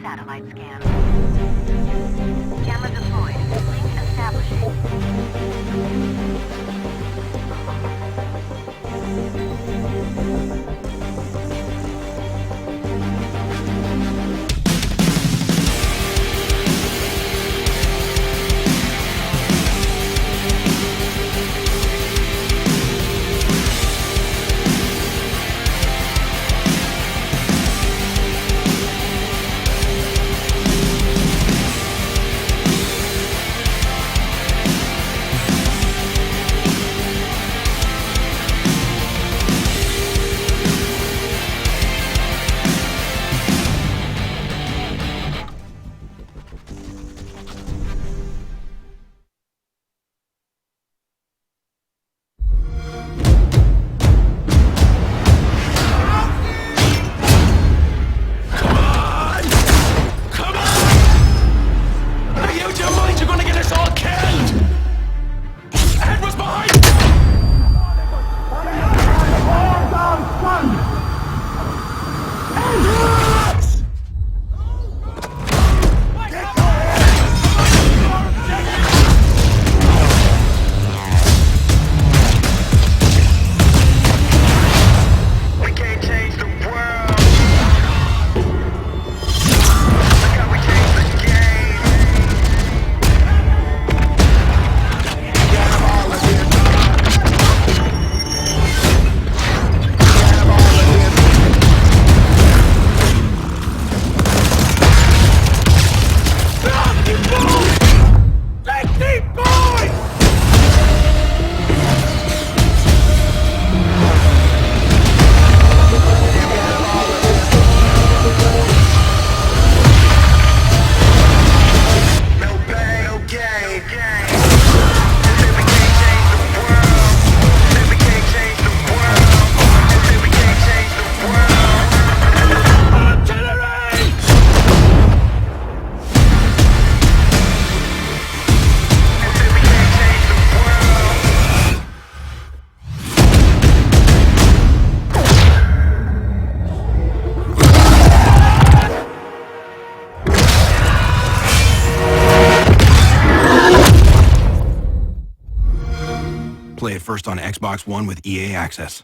satellite scan. Camera deployed. Link establishing. Play it first on Xbox One with EA Access.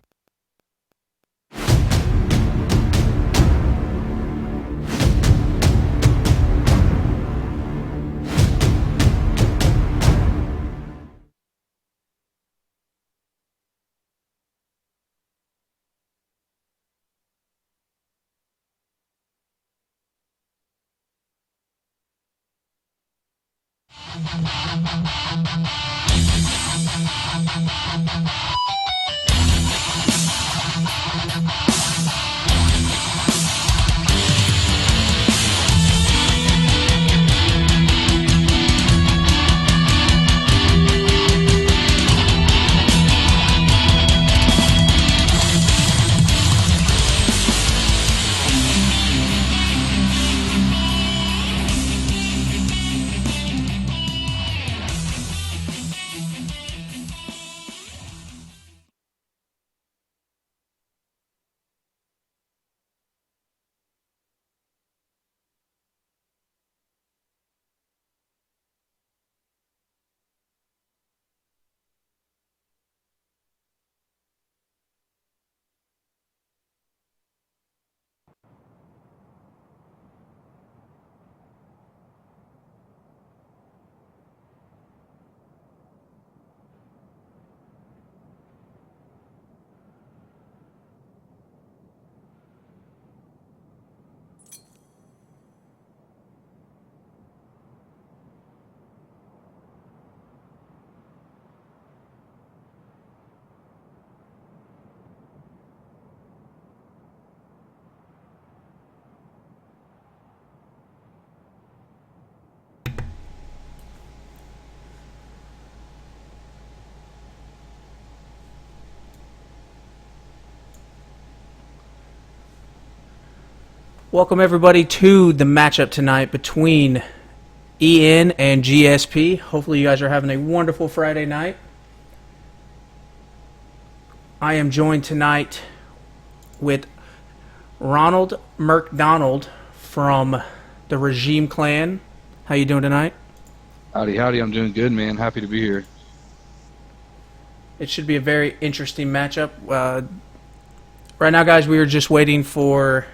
Welcome everybody to the matchup tonight between EN and GSP. Hopefully you guys are having a wonderful Friday night. I am joined tonight with Ronald McDonald from the Regime Clan. How you doing tonight? Howdy, howdy. I'm doing good, man. Happy to be here. It should be a very interesting matchup. Right now, guys, we are just waiting for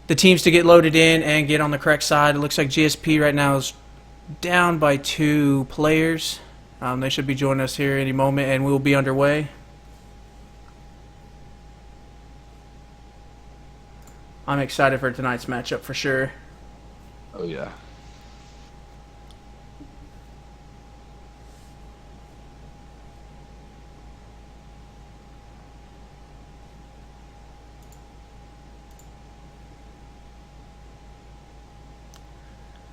the teams to get loaded in and get on the correct side. It looks like GSP right now is down by 2 players. They should be joining us here any moment, and we'll be underway. I'm excited for tonight's matchup for sure. Oh, yeah.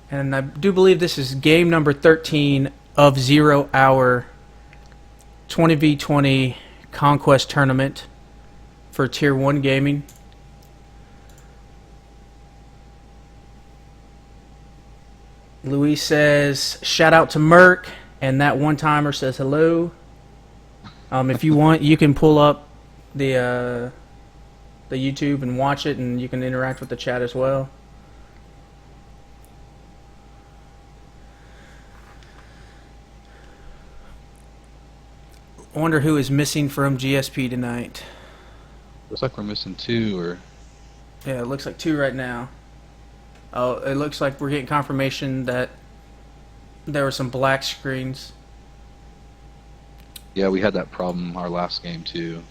And I do believe this is game number 13 of 0 Hour 20v20 Conquest Tournament for Tier 1 Gaming. Luis says, shout out to Merc, and that one-timer says hello. If you want, you can pull up the YouTube and watch it, and you can interact with the chat as well. I wonder who is missing from GSP tonight. Looks like we're missing 2 or... Yeah, it looks like 2 right now. Oh, it looks like we're getting confirmation that there were some black screens. Yeah, we had that problem our last game, too.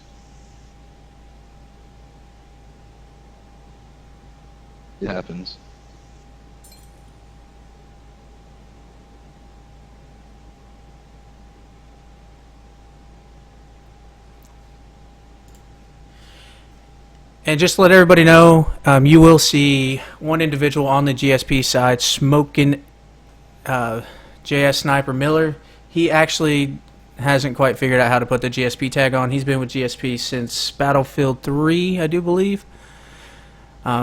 It happens. And just to let everybody know, you will see one individual on the GSP side smoking JS Sniper Miller. He actually hasn't quite figured out how to put the GSP tag on. He's been with GSP since Battlefield 3, I do believe.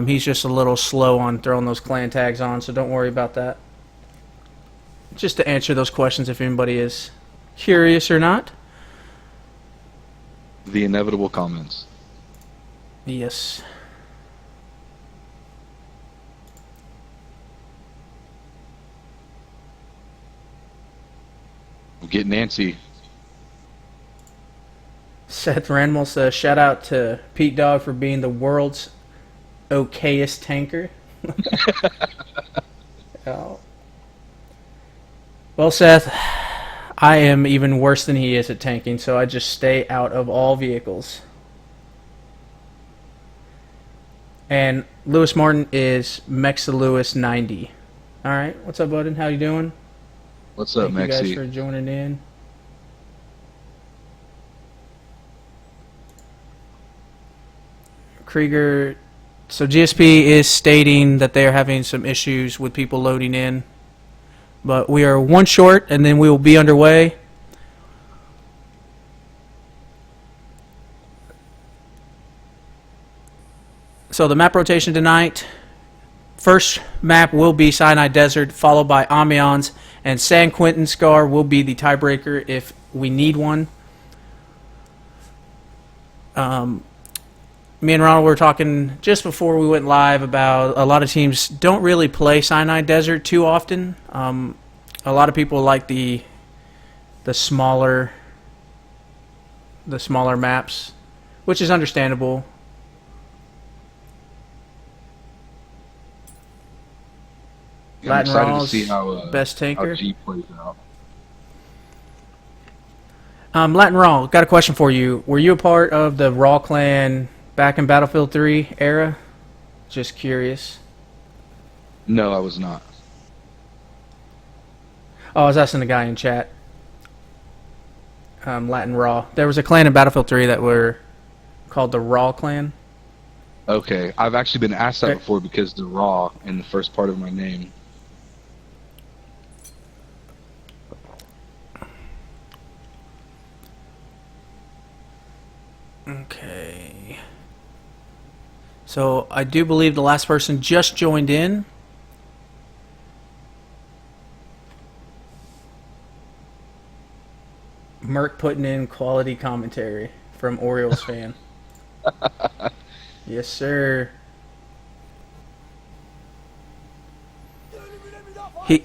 He's just a little slow on throwing those clan tags on, so don't worry about that. Just to answer those questions if anybody is curious or not. The inevitable comments. Yes. We'll get Nancy. Seth Ranmel says, shout out to Pete Dog for being the world's okayest tanker. Oh. Well, Seth, I am even worse than he is at tanking, so I just stay out of all vehicles. And Lewis Martin is Mexalewis 90. All right, what's up, bud? How you doing? What's up, Thank Mexi? you guys for joining in. Krieger, so GSP is stating that they are having some issues with people loading in, but we are 1 short, and then we will be underway. So the map rotation tonight, first map will be Sinai Desert, followed by Amiens, and San Quentin Scar will be the tiebreaker if we need one. Me and Ronald were talking just before we went live about a lot of teams don't really play Sinai Desert too often. A lot of people like the smaller maps, which is understandable. Yeah, I'm Latin excited to Raw's see how best tanker. how G plays out. Latin Raw, got a question for you. Were you a part of the Raw clan back in Battlefield 3 era? Just curious. No, I was not. Oh, I was asking the guy in chat. Latin Raw. There was a clan in Battlefield 3 that were called the Raw clan. Okay, I've actually been asked that Okay. before because the Raw in the first part of my name. Okay. So I do believe the last person just joined in. Merc putting in quality commentary from Orioles fan. Yes, sir. All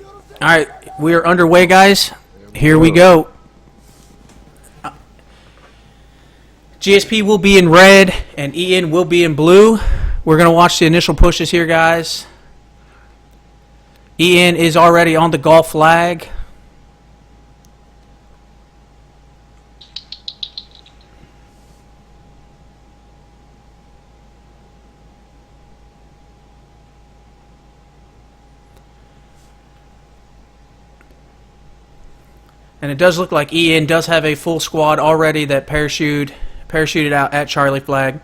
right, we are underway, guys. Here we go. GSP will be in red, and Ian will be in blue. We're going to watch the initial pushes here, guys. Ian is already on the golf flag. And it does look like Ian does have a full squad already that parachuted out at Charlie flag.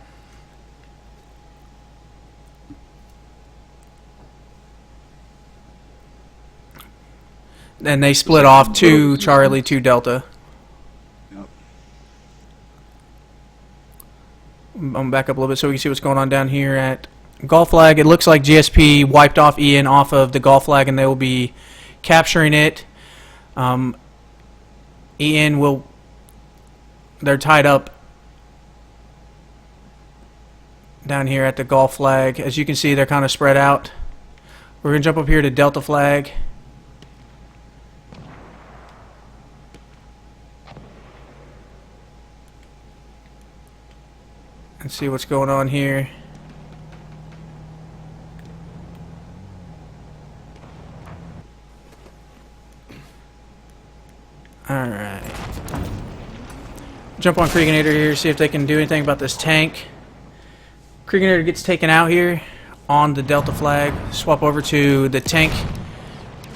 And they split off to Charlie, to Delta. Yep. I'm back up a little bit so we can see what's going on down here at golf flag. It looks like GSP wiped off Ian off of the golf flag, and they will be capturing it. Ian will... They're tied up down here at the golf flag. As you can see, they're kind of spread out. We're going to jump up here to Delta flag. And see what's going on here. Alright. Jump on Krieganator here, see if they can do anything about this tank. Krieganator gets taken out here on the Delta flag. Swap over to the tank.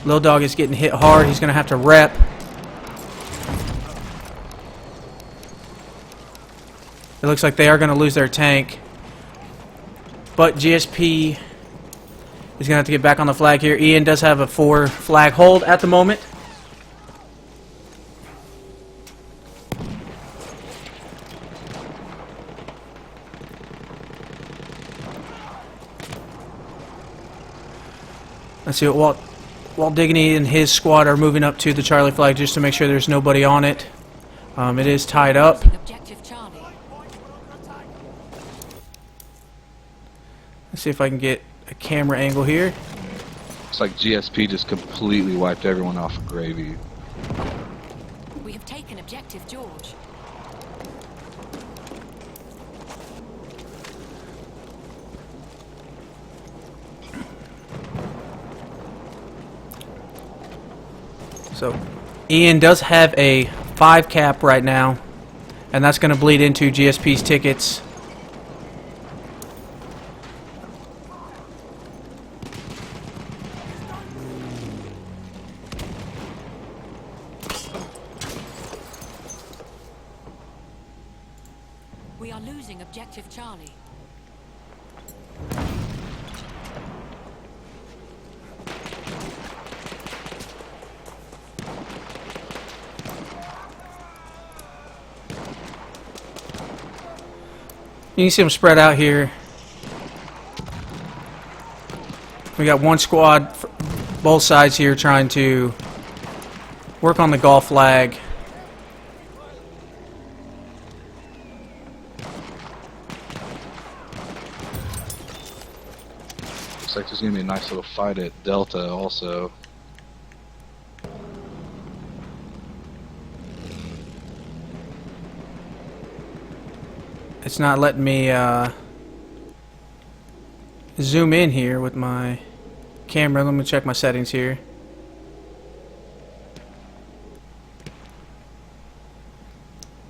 Lil Dog is getting hit hard. He's going to have to rep. It looks like they are going to lose their tank. But GSP is going to have to get back on the flag here. Ian does have a 4 flag hold at the moment. Let's see what Walt Digney and his squad are moving up to the Charlie flag just to make sure there's nobody on it. It is tied up. Let's see if I can get a camera angle here. Looks like GSP just completely wiped everyone off of Gravy. We have taken objective George. So Ian does have a 5 cap right now, and that's going to bleed into GSP's tickets. We are losing objective Charlie. You can see them spread out here. We got one squad, both sides here, trying to work on the golf flag. Looks like there's going to be a nice little fight at Delta also. It's not letting me zoom in here with my camera. Let me check my settings here.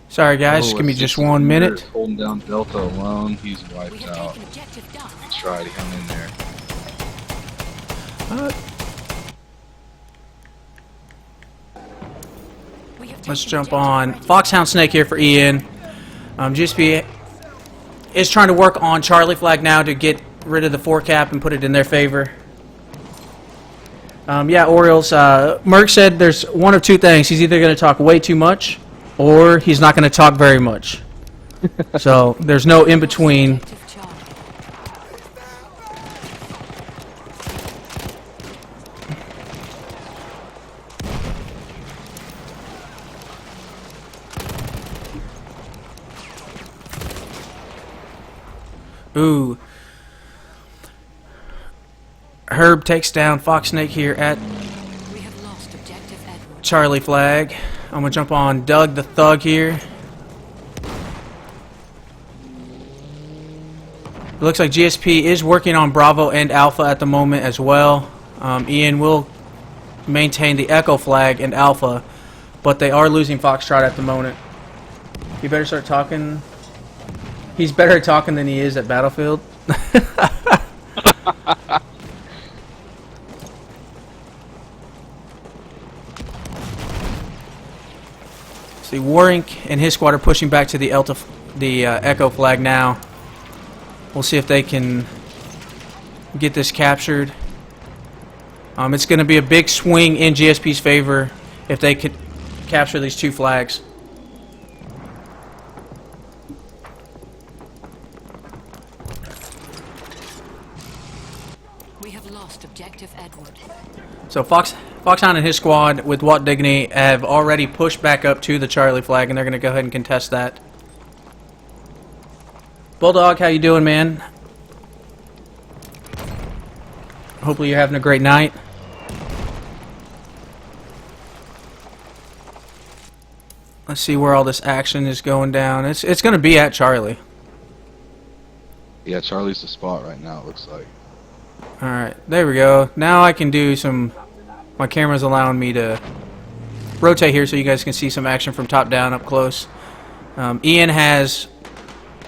Sorry guys, just give me just 1 minute. Holding down Delta alone, he's We wiped have out. taken objective Duff. He tried, he hung in there. We have Let's taken jump objective on Brady. Foxhound Snake here for Ian. GSP is trying to work on Charlie flag now to get rid of the 4 cap and put it in their favor. Yeah, Orioles. Merck said there's one of 2 things. He's either going to talk way too much, or he's not going to talk very much. So there's no in between. Objective Charlie. Ooh. Herb takes down Fox Snake here at Charlie flag. I'm going to jump on Doug the Thug here. It looks like GSP is working on Bravo and Alpha at the moment as well. Ian will maintain the Echo flag and Alpha, but they are losing Foxtrot at the moment. You better start talking. He's better at talking than he is at Battlefield. See, Warink and his squad are pushing back to the Echo flag now. We'll see if they can get this captured. It's going to be a big swing in GSP's favor if they could capture these 2 flags. We have lost objective Edward. So Foxhound and his squad with Walt Dignity have already pushed back up to the Charlie flag, and they're going to go ahead and contest that. Bulldog, how you doing, man? Hopefully you're having a great night. Let's see where all this action is going down. It's going to be at Charlie. Yeah, Charlie's the spot right now, it looks like. Alright, there we go. Now I can do some... My camera's allowing me to rotate here so you guys can see some action from top down up close. Ian has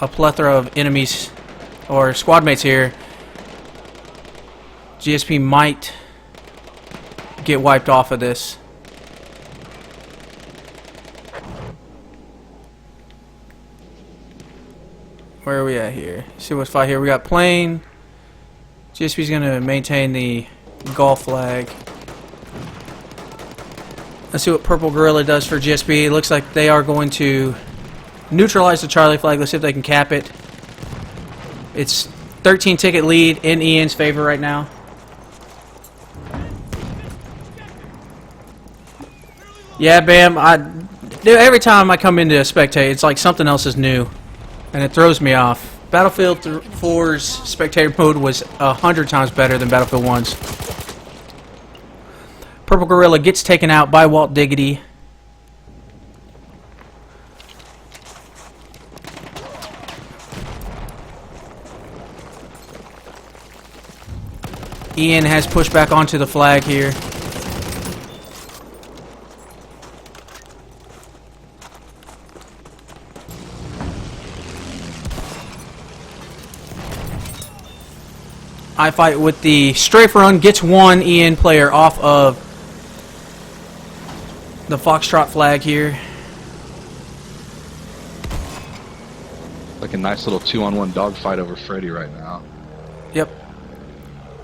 a plethora of enemies or squad mates here. GSP might get wiped off of this. Where are we at here? See what's fight here. We got plane. GSP's going to maintain the Golf flag. Let's see what Purple Gorilla does for GSP. It looks like they are going to neutralize the Charlie flag. Let's see if they can cap it. It's 13 ticket lead in Ian's favor right now. Yeah, Bam. Dude, every time I come into a spectate, it's like something else is new, and it throws me off. Battlefield 4's spectator mode was 100 times better than Battlefield 1's. Purple Gorilla gets taken out by Walt Diggity. Ian has pushed back onto the flag here. I fight with the strafe run, gets one Ian player off of the Foxtrot flag here. Like a nice little 2-on-1 dogfight over Freddy right now. Yep.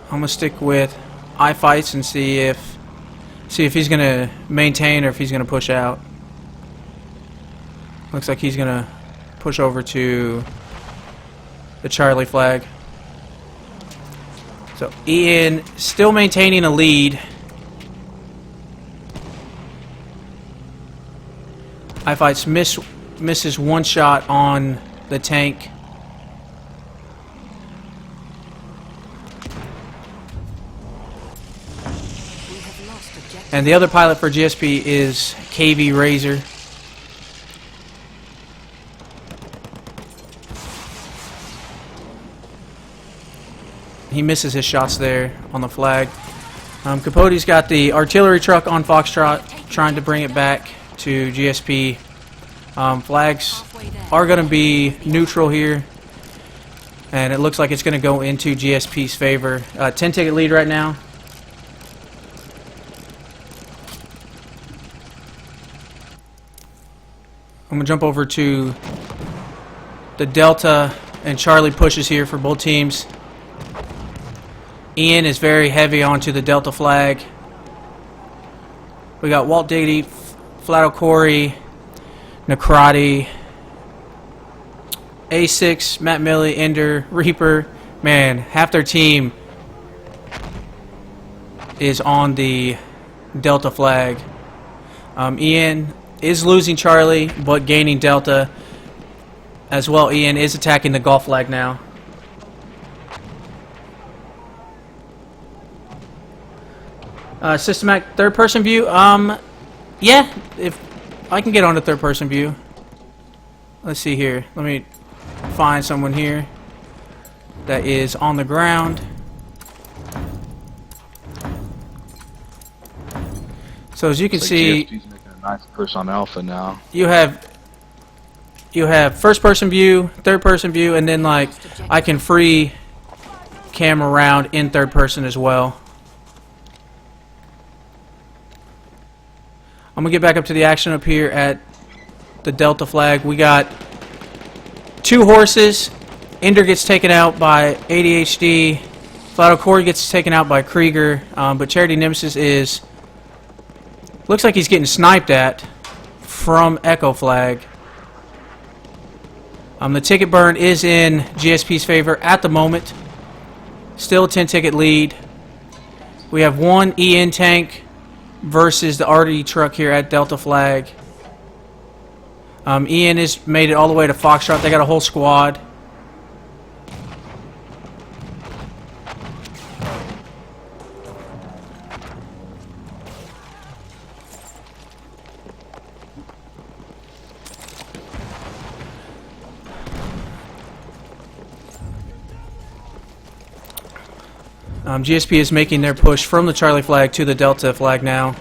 I'm gonna stick with I-fights and see if he's gonna maintain or if he's gonna push out. Looks like he's gonna push over to the Charlie flag. So Ian still maintaining a lead. I-fights misses one shot on the tank. And the other pilot for GSP is KV Razor. He misses his shots there on the flag. Capote's got the artillery truck on Foxtrot, trying to bring it back to GSP. Flags are going to be neutral here, and it looks like it's going to go into GSP's favor. 10 ticket lead right now. I'm going to jump over to the Delta and Charlie pushes here for both teams. Ian is very heavy onto the Delta flag. We got Walt Diggity, Flato Corey, Necrati, A6, Matt Milley, Ender, Reaper. Man, half their team is on the Delta flag. Ian is losing Charlie, but gaining Delta as well. Ian is attacking the Golf flag now. Systematic third-person view. Yeah, if I can get on the third-person view. Let's see here. Let me find someone here that is on the ground. So as you can see, GSP's making a nice push on Alpha now. you have first-person view, third-person view, and then like I can free cam around in third person as well. I'm gonna get back up to the action up here at the Delta flag. We got 2 horses. Ender gets taken out by ADHD. Flato Corey gets taken out by Krieger. But Charity Nemesis is... looks like he's getting sniped at from Echo flag. The ticket burn is in GSP's favor at the moment. Still a 10-ticket lead. We have 1 EN tank versus the RD truck here at Delta flag. EN has made it all the way to Foxtrot. They got a whole squad. GSP is making their push from the Charlie flag to the Delta flag now.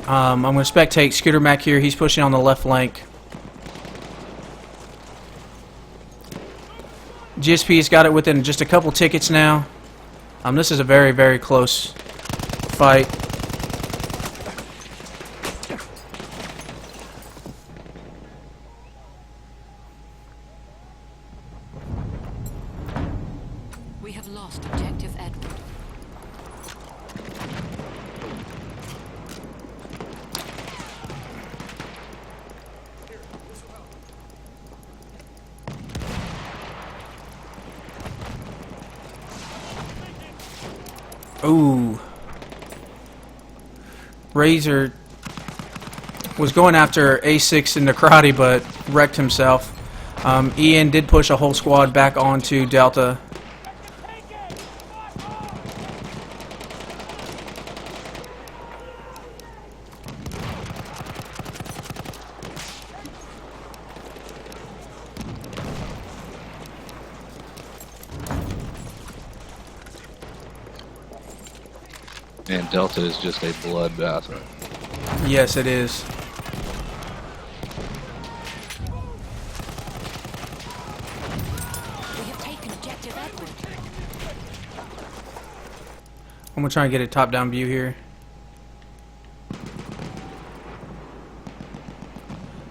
I'm going to spectate Scooter Mac here. He's pushing on the left flank. GSP's got it within just a couple tickets now. This is a very, very close fight. We have lost objective Edward. Ooh. Razor was going after A6 in the karate, but wrecked himself. Ian did push a whole squad back onto Delta. And Delta is just a bloodbath. Yes, it is. We have taken objective Edward. I'm going to try and get a top-down view here.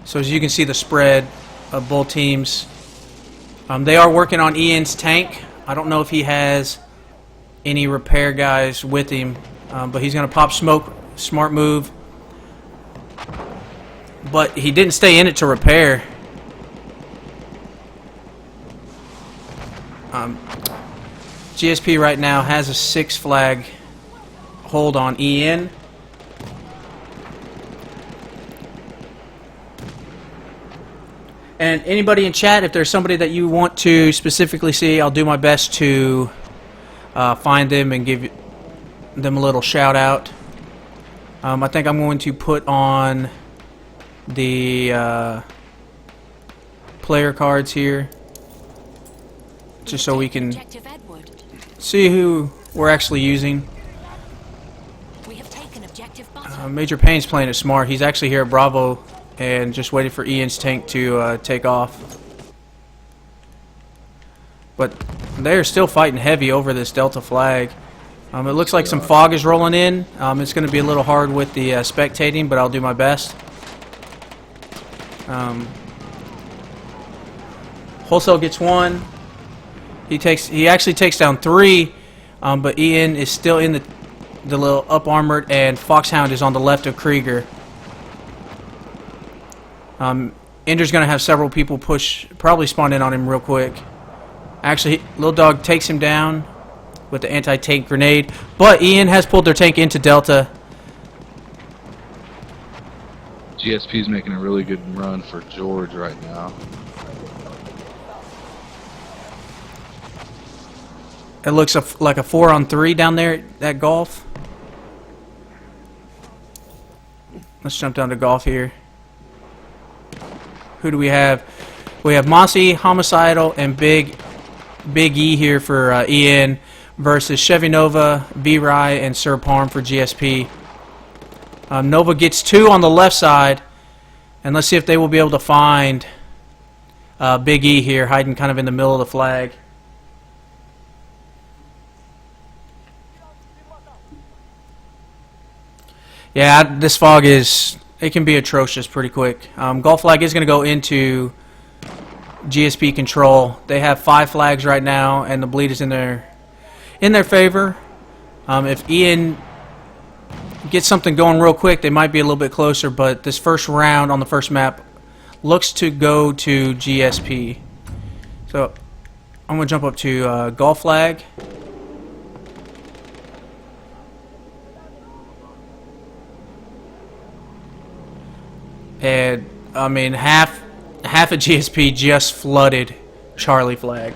So as you can see the spread of both teams. They are working on Ian's tank. I don't know if he has any repair guys with him. But he's going to pop smoke. Smart move. But he didn't stay in it to repair. GSP right now has a 6 flag hold on EN. And anybody in chat, if there's somebody that you want to specifically see, I'll do my best to find them and give them a little shout out. I think I'm going to put on the player cards here just so we can Objective Edward. see who we're actually using. We have taken objective Butter. Major Payne's playing it smart. He's actually here at Bravo and just waiting for Ian's tank to take off. But they're still fighting heavy over this Delta flag. It looks like some fog is rolling in. It's going to be a little hard with the spectating, but I'll do my best. Wholesale gets 1. He actually takes down 3, but Ian is still in the little up armored, and Foxhound is on the left of Krieger. Ender's going to have several people probably spawn in on him real quick. Actually, Little Dog takes him down with the anti-tank grenade, but Ian has pulled their tank into Delta. GSP's making a really good run for George right now. It looks like a 4-on-3 down there at Golf. Let's jump down to golf here. Who do we have? We have Mossy, Homicidal, and Big E here for Ian versus Chevy Nova, V-Rye, and Sir Parm for GSP. Nova gets 2 on the left side, and let's see if they will be able to find Big E here, hiding kind of in the middle of the flag. Yeah, this fog it can be atrocious pretty quick. Golf flag is going to go into GSP control. They have 5 flags right now, and the bleed is in their favor. If Ian gets something going real quick, they might be a little bit closer, but this first round on the first map looks to go to GSP. So I'm going to jump up to golf flag. And I mean, half of GSP just flooded Charlie flag.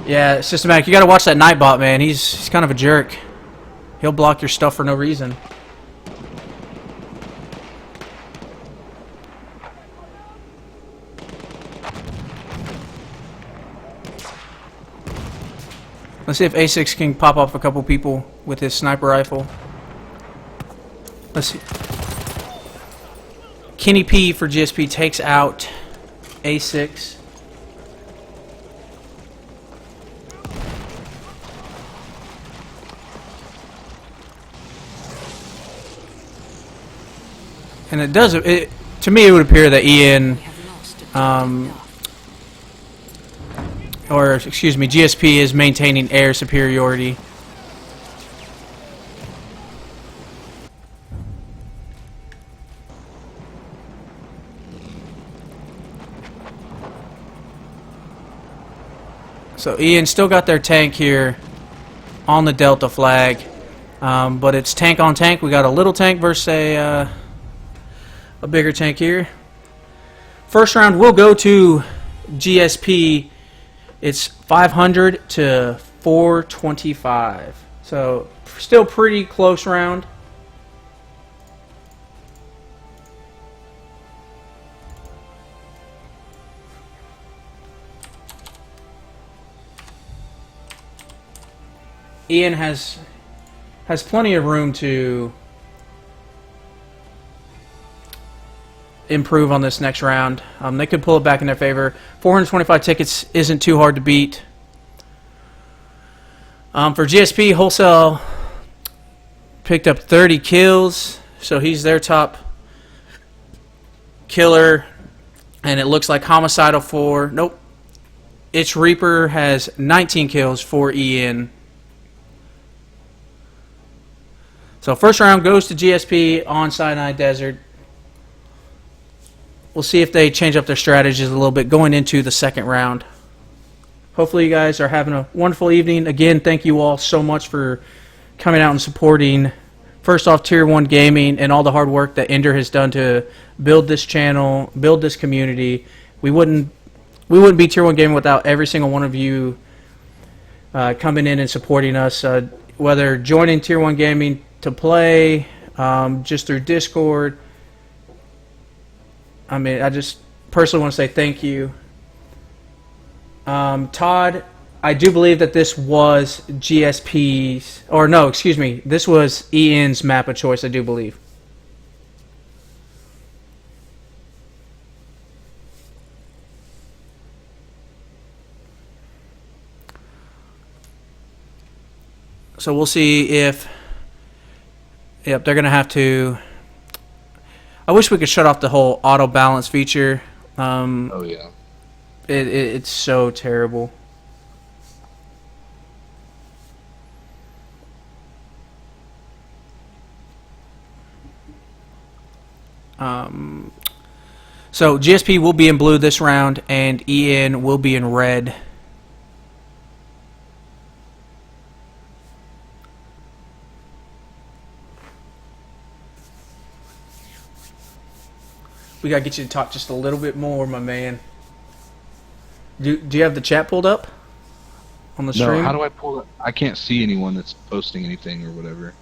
Yeah, Systematic, you gotta watch that Nightbot, man. He's kind of a jerk. He'll block your stuff for no reason. Let's see if A6 can pop off a couple people with his sniper rifle. Let's see. Kenny P for GSP takes out A6. And it does. To me, it would appear that Ian, or excuse me, GSP is maintaining air superiority. So Ian still got their tank here on the Delta flag, but it's tank on tank. We got a little tank versus a bigger tank here. First round will go to GSP. It's 500 to 425. So still pretty close round. Ian has plenty of room to improve on this next round. They could pull it back in their favor. 425 tickets isn't too hard to beat. For GSP, Wholesale picked up 30 kills, so he's their top killer. And it looks like Homicidal for... Nope. It's Reaper has 19 kills for Ian. So first round goes to GSP on Sinai Desert. We'll see if they change up their strategies a little bit going into the second round. Hopefully you guys are having a wonderful evening. Again, thank you all so much for coming out and supporting, first off, Tier 1 Gaming and all the hard work that Ender has done to build this channel, build this community. We wouldn't be Tier 1 Gaming without every single one of you coming in and supporting us, whether joining Tier 1 Gaming to play, just through Discord. I mean, I just personally want to say thank you. Todd, I do believe that this was GSP's, or no, excuse me, this was Ian's map of choice, I do believe. So we'll see if... Yep, they're going to have to... I wish we could shut off the whole auto balance feature. Oh, yeah. It's so terrible. So GSP will be in blue this round, and Ian will be in red. We gotta get you to talk just a little bit more, my man. Do you have the chat pulled up on the stream? No, how do I pull it? I can't see anyone that's posting anything or whatever.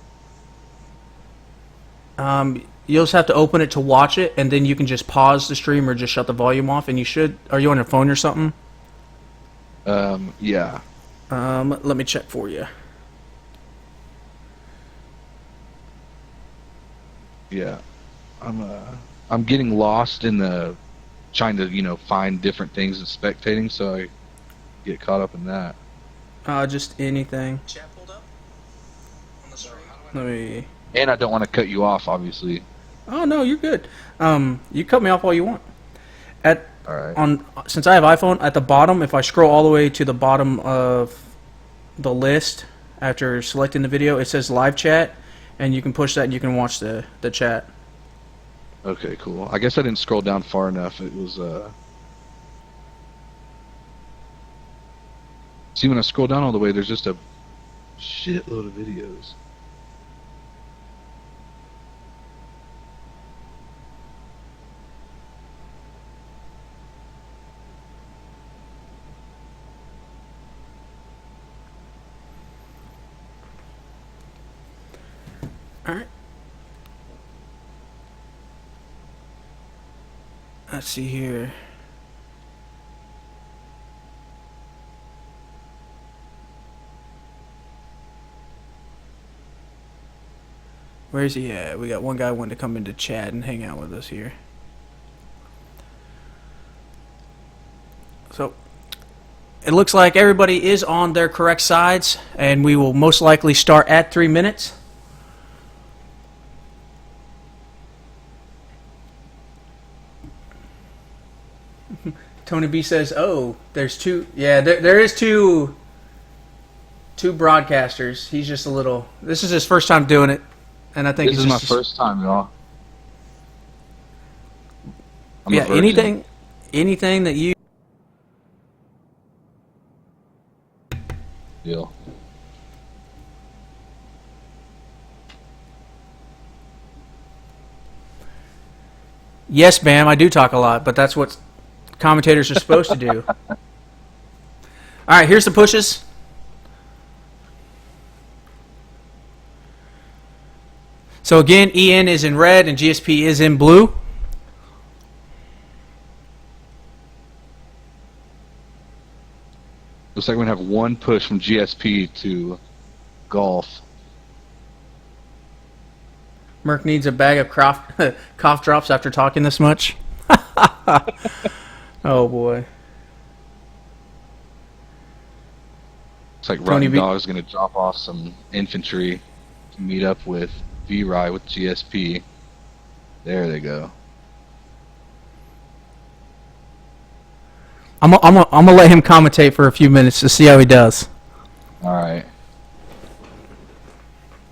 You'll just have to open it to watch it, and then you can just pause the stream or just shut the volume off. And you should. Are you on your phone or something? Yeah. Let me check for you. Yeah. I'm getting lost in the trying to find different things and spectating, so I get caught up in that. Just anything. Chat pulled up on the stream. Let me. And I don't want to cut you off, obviously. Oh no, you're good. You cut me off all you want. All right. Since I have iPhone, at the bottom, if I scroll all the way to the bottom of the list after selecting the video, it says live chat, and you can push that and you can watch the chat. Okay, cool. I guess I didn't scroll down far enough. It was See, when I scroll down all the way, there's just a shitload of videos. All right. Let's see here. Where's he at? We got one guy wanting to come into chat and hang out with us here. So, it looks like everybody is on their correct sides, and we will most likely start at 3 minutes. Tony B says, "Oh, there's two. Yeah, there is two broadcasters. He's just a little. This is his first time doing it, and I think this is my first time, y'all. Yeah, anything that you deal. Yes, ma'am. I do talk a lot, but that's what commentators are supposed to do. All right, here's the pushes. So again, EN is in red and GSP is in blue. Looks like we're going to have one push from GSP to golf. Merc needs a bag of cough drops after talking this much. Oh boy. Looks like Rotten Dog's going to drop off some infantry to meet up with V-Rye with GSP. There they go. I'm gonna let him commentate for a few minutes to see how he does. All right.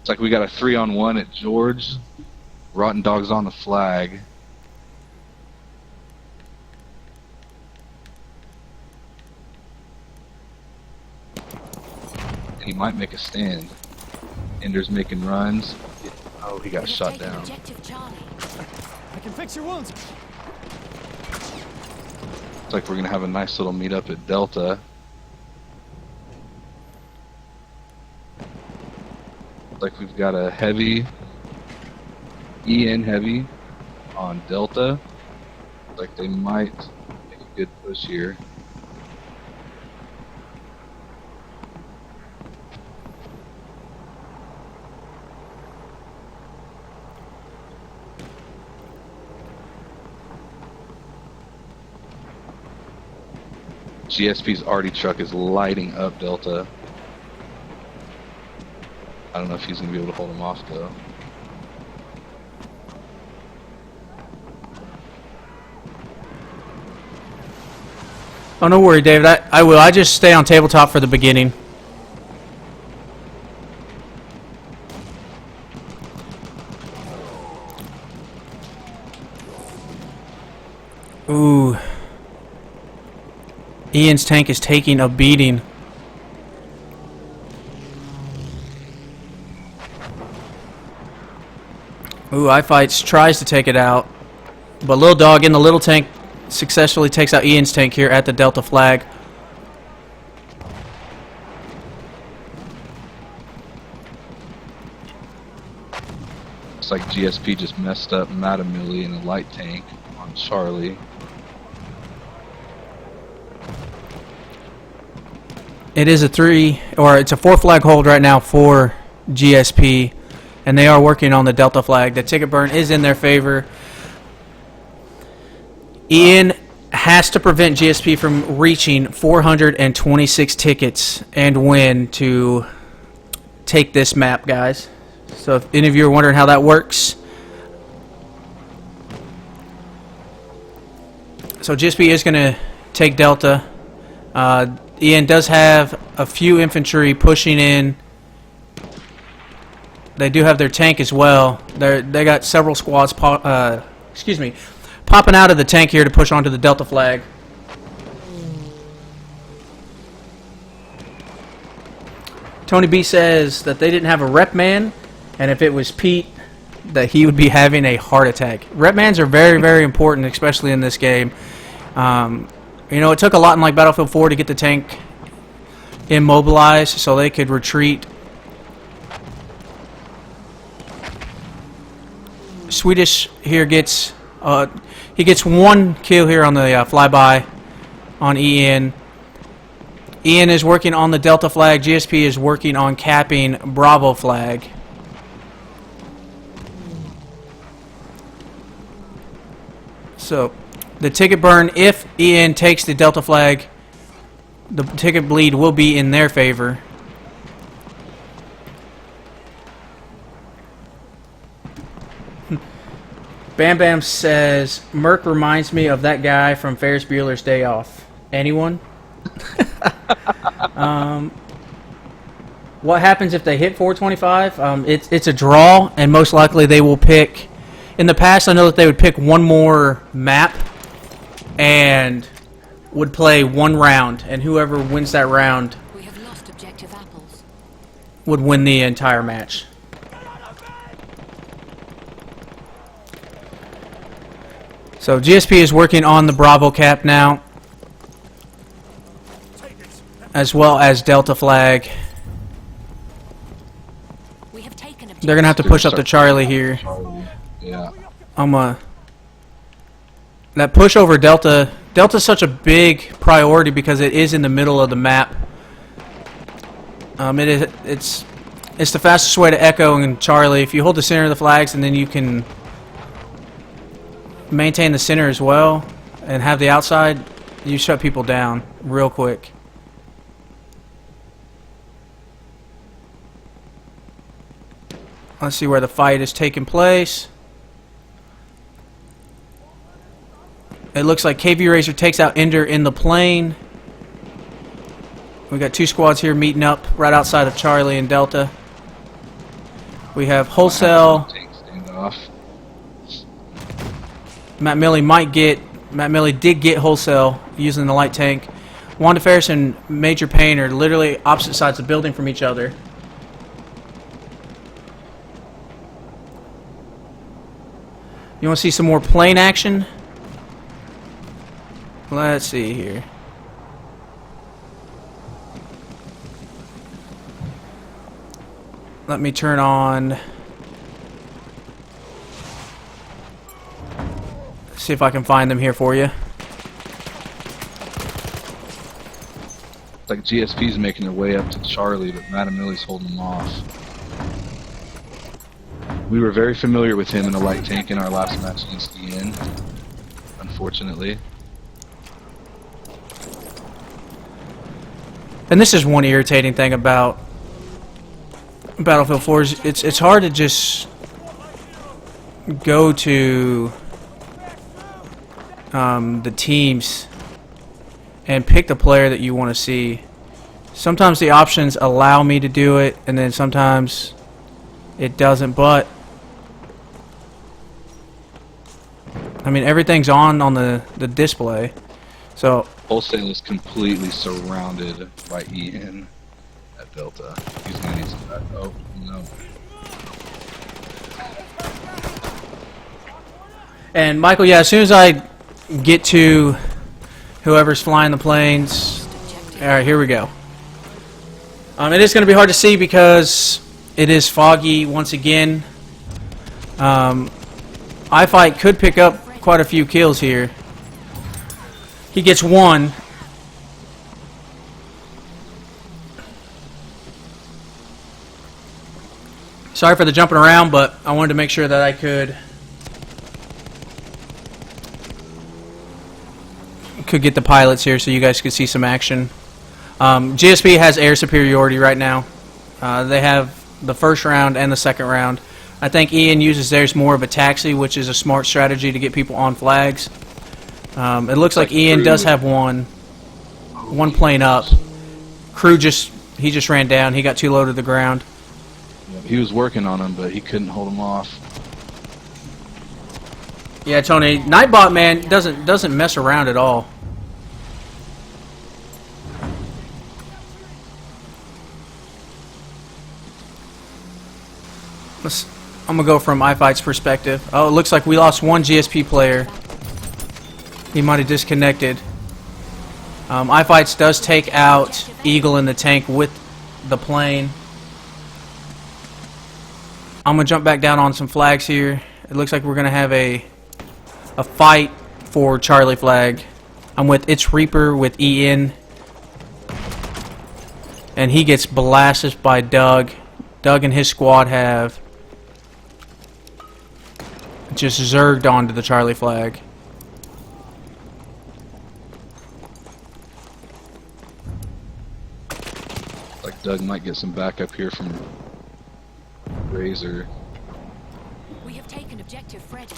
It's like we got a 3-on-1 at George. Rotten Dog's on the flag. And he might make a stand. Ender's making runs. Oh, he got We have shot taken down. Objective Charlie. I can fix your wounds. Looks like we're going to have a nice little meetup at Delta. Looks like we've got a heavy, EN heavy on Delta. Looks like they might make a good push here. GSP's arty truck is lighting up Delta. I don't know if he's going to be able to hold him off, though. Oh, no worry, David. I will. I just stay on tabletop for the beginning. Ooh. Ian's tank is taking a beating. Ooh, iFights tries to take it out. But Little Dog in the little tank successfully takes out Ian's tank here at the Delta flag. Looks like GSP just messed up Matamili in a light tank on Charlie. It is it's a 4 flag hold right now for GSP, and they are working on the Delta flag. The ticket burn is in their favor. Ian has to prevent GSP from reaching 426 tickets and win to take this map, guys. So if any of you are wondering how that works, so GSP is going to take Delta. Ian does have a few infantry pushing in. They do have their tank as well. They got several squads popping out of the tank here to push onto the Delta flag. Tony B says that they didn't have a rep man, and if it was Pete, that he would be having a heart attack. Rep mans are very, very important, especially in this game. You know, it took a lot in like Battlefield 4 to get the tank immobilized so they could retreat. Swedish here gets he gets 1 kill here on the flyby on Ian. Ian is working on the Delta flag. GSP is working on capping Bravo flag. So the ticket burn, if Ian takes the Delta flag, the ticket bleed will be in their favor. Bam Bam says, Merc reminds me of that guy from Ferris Bueller's Day Off. Anyone? What happens if they hit 425? It's a draw, and most likely they will pick... In the past, I know that they would pick one more map and would play one round, and whoever wins that round We have lost objective apples. would win the entire match. So GSP is working on the Bravo cap now, as well as Delta flag. We have taken objective. They're gonna have to push up to Charlie here. Yeah. That push over Delta. Delta's such a big priority because it is in the middle of the map. It's the fastest way to echo in Charlie. If you hold the center of the flags, and then you can maintain the center as well and have the outside, you shut people down real quick. Let's see where the fight is taking place. It looks like KV Razor takes out Ender in the plane. We got 2 squads here meeting up right outside of Charlie and Delta. We have Wholesale. Tank standoff. Matt Milley did get Wholesale using the light tank. Wanda Ferris and Major Payne are literally opposite sides of the building from each other. You want to see some more plane action? Let's see here. Let me turn on. See if I can find them here for you. Like GSP's making their way up to Charlie, but Matamili's holding them off. We were very familiar with him in a light tank in our last match against Ian, unfortunately. And this is one irritating thing about Battlefield 4 is it's hard to just go to the teams and pick the player that you want to see. Sometimes the options allow me to do it, and then sometimes it doesn't. But I mean, everything's on the display. So Wholesale is completely surrounded by Ian at Delta. He's gonna need some back. Oh no. And Michael, yeah, as soon as I get to whoever's flying the planes, all right, here we go. It is going to be hard to see because it is foggy once again. iFight could pick up quite a few kills here. He gets one. Sorry for the jumping around, but I wanted to make sure that I could get the pilots here so you guys could see some action. GSP has air superiority right now. They have the first round and the second round. I think Ian uses theirs more of a taxi, which is a smart strategy to get people on flags. It looks like Ian does have one plane up. Crew just ran down. He got too low to the ground. He was working on him, but he couldn't hold him off. Yeah, Tony, Nightbot man doesn't mess around at all. I'm gonna go from iFight's perspective. Oh, it looks like we lost one GSP player. He might have disconnected. iFights does take out Eagle in the tank with the plane. I'm gonna jump back down on some flags here. It looks like we're gonna have a fight for Charlie flag. I'm with It's Reaper with Ian, and he gets blasted by Doug. Doug and his squad have just zerged onto the Charlie flag. Like Doug might get some backup here from Razor. We have taken objective Freddy.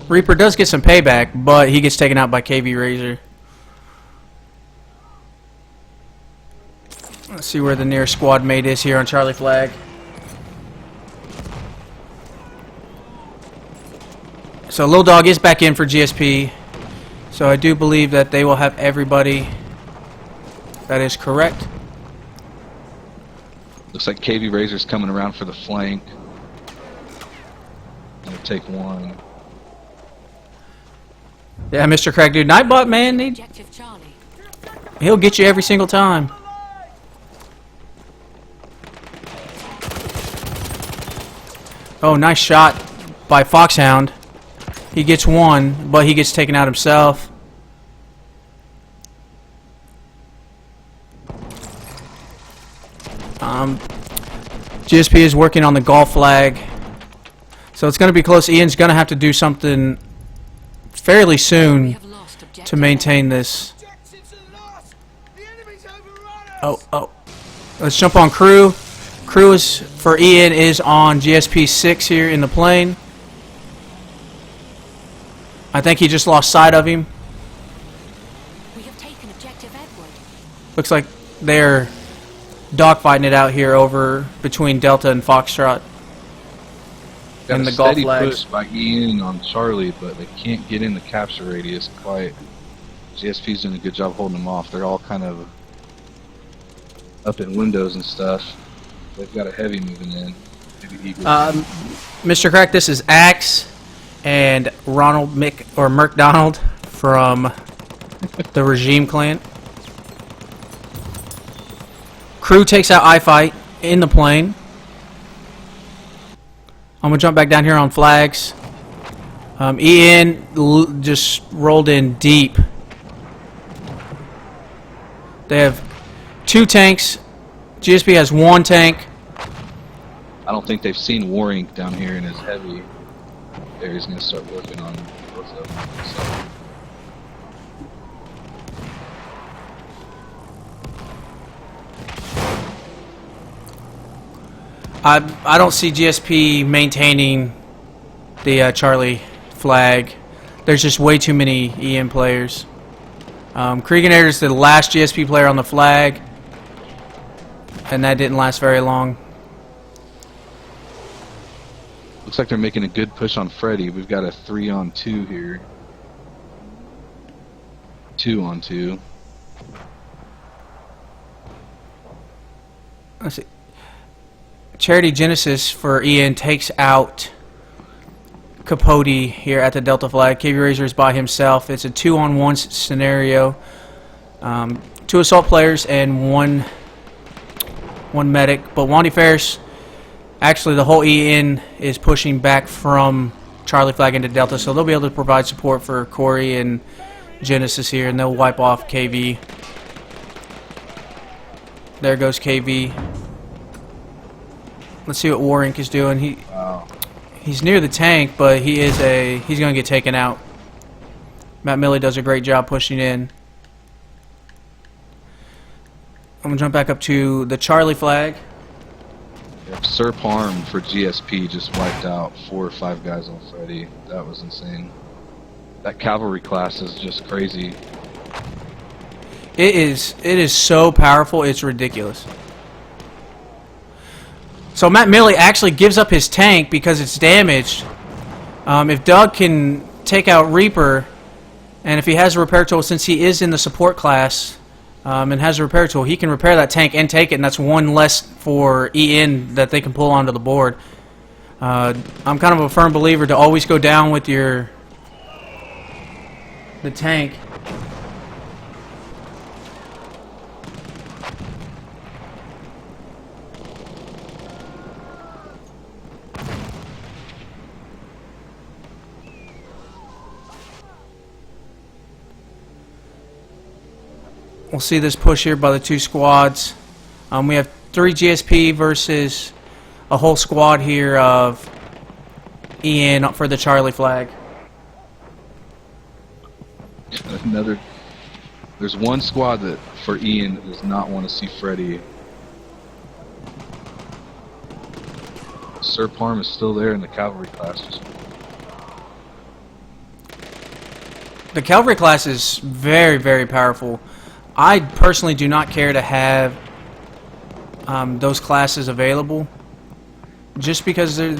Reaper does get some payback, but he gets taken out by KV Razor. Let's see where the nearest squad mate is here on Charlie flag. So Lil Dog is back in for GSP. So I do believe that they will have everybody. That is correct. Looks like KV Razor's coming around for the flank. Gonna take one. Yeah, Mr. Crack dude. Nightbot man, Objective Charlie. he'll get you every single time. Oh, nice shot by Foxhound. He gets one, but he gets taken out himself. GSP is working on the golf flag. So it's going to be close. Ian's going to have to do something fairly We soon have lost objective. to maintain this. Oh. Let's jump on Crew. Crew is for Ian is on GSP 6 here in the plane. I think he just lost sight of him. We have taken objective Edward. Looks like they're dogfighting it out here over between Delta and Foxtrot. Got And a the golf steady flags. push by Ian on Charlie, but they can't get in the capture radius quite. GSP's doing a good job holding them off. They're all kind of up in windows and stuff. They've got a heavy moving in. Maybe Eagle. Mr. Crack, this is Axe and Ronald Merc Donald from the Regime Clan. Crew takes out iFight in the plane. I'm gonna jump back down here on flags. Ian just rolled in deep. They have 2 tanks. GSP has 1 tank. I don't think they've seen War Ink down here in his heavy. There he's going to start working on both of them. So. I don't see GSP maintaining the Charlie flag. There's just way too many EN players. Kriegenator is the last GSP player on the flag, and that didn't last very long. Looks like they're making a good push on Freddy. We've got a 3-on-2 here. 2-on-2. Let's see. Charity Genesis for Ian takes out Capote here at the Delta flag. KV Razor is by himself. It's a 2-on-1 scenario. 2 assault players and 1 one medic. But Wandy Ferris, actually the whole EN is pushing back from Charlie Flag into Delta, so they'll be able to provide support for Corey and Genesis here, and they'll wipe off KV. There goes KV. Let's see what Warink is doing. He's near the tank, but he's going to get taken out. Matt Milley does a great job pushing in. I'm going to jump back up to the Charlie Flag. Yep, Sir Parm for GSP just wiped out 4 or 5 guys on Freddy. That was insane. That cavalry class is just crazy. It is so powerful, it's ridiculous. So Matt Milley actually gives up his tank because it's damaged. If Doug can take out Reaper, and if he has a repair tool, since he is in the support class and has a repair tool, he can repair that tank and take it, and that's one less for EN that they can pull onto the board. I'm kind of a firm believer to always go down with the tank. We'll see this push here by the 2 squads. We have 3 GSP versus a whole squad here of EN for the Charlie Flag. There's one squad that for EN that does not want to see Freddy. Sir Parm is still there in the cavalry class. The cavalry class is very, very powerful. I personally do not care to have those classes available just because it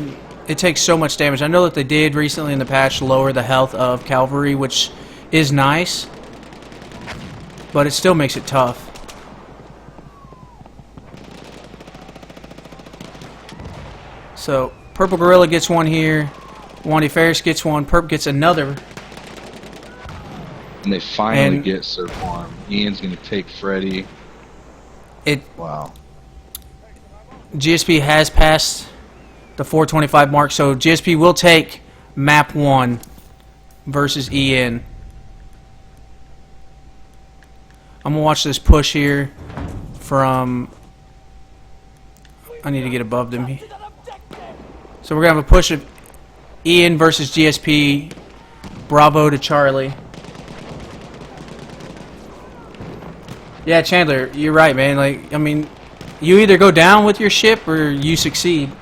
takes so much damage. I know that they did recently in the patch lower the health of cavalry, which is nice, but it still makes it tough. So Purple Gorilla gets one here, Wandy Ferris gets one, Perp gets another. And they finally get Sir Parm. Ian's going to take Freddy. Wow. GSP has passed the 425 mark, so GSP will take map 1 versus EN. I'm going to watch this push here from... I need to get above them. So we're going to have a push of EN versus GSP. Bravo to Charlie. Yeah, Chandler, you're right, man. Like, I mean, you either go down with your ship or you succeed.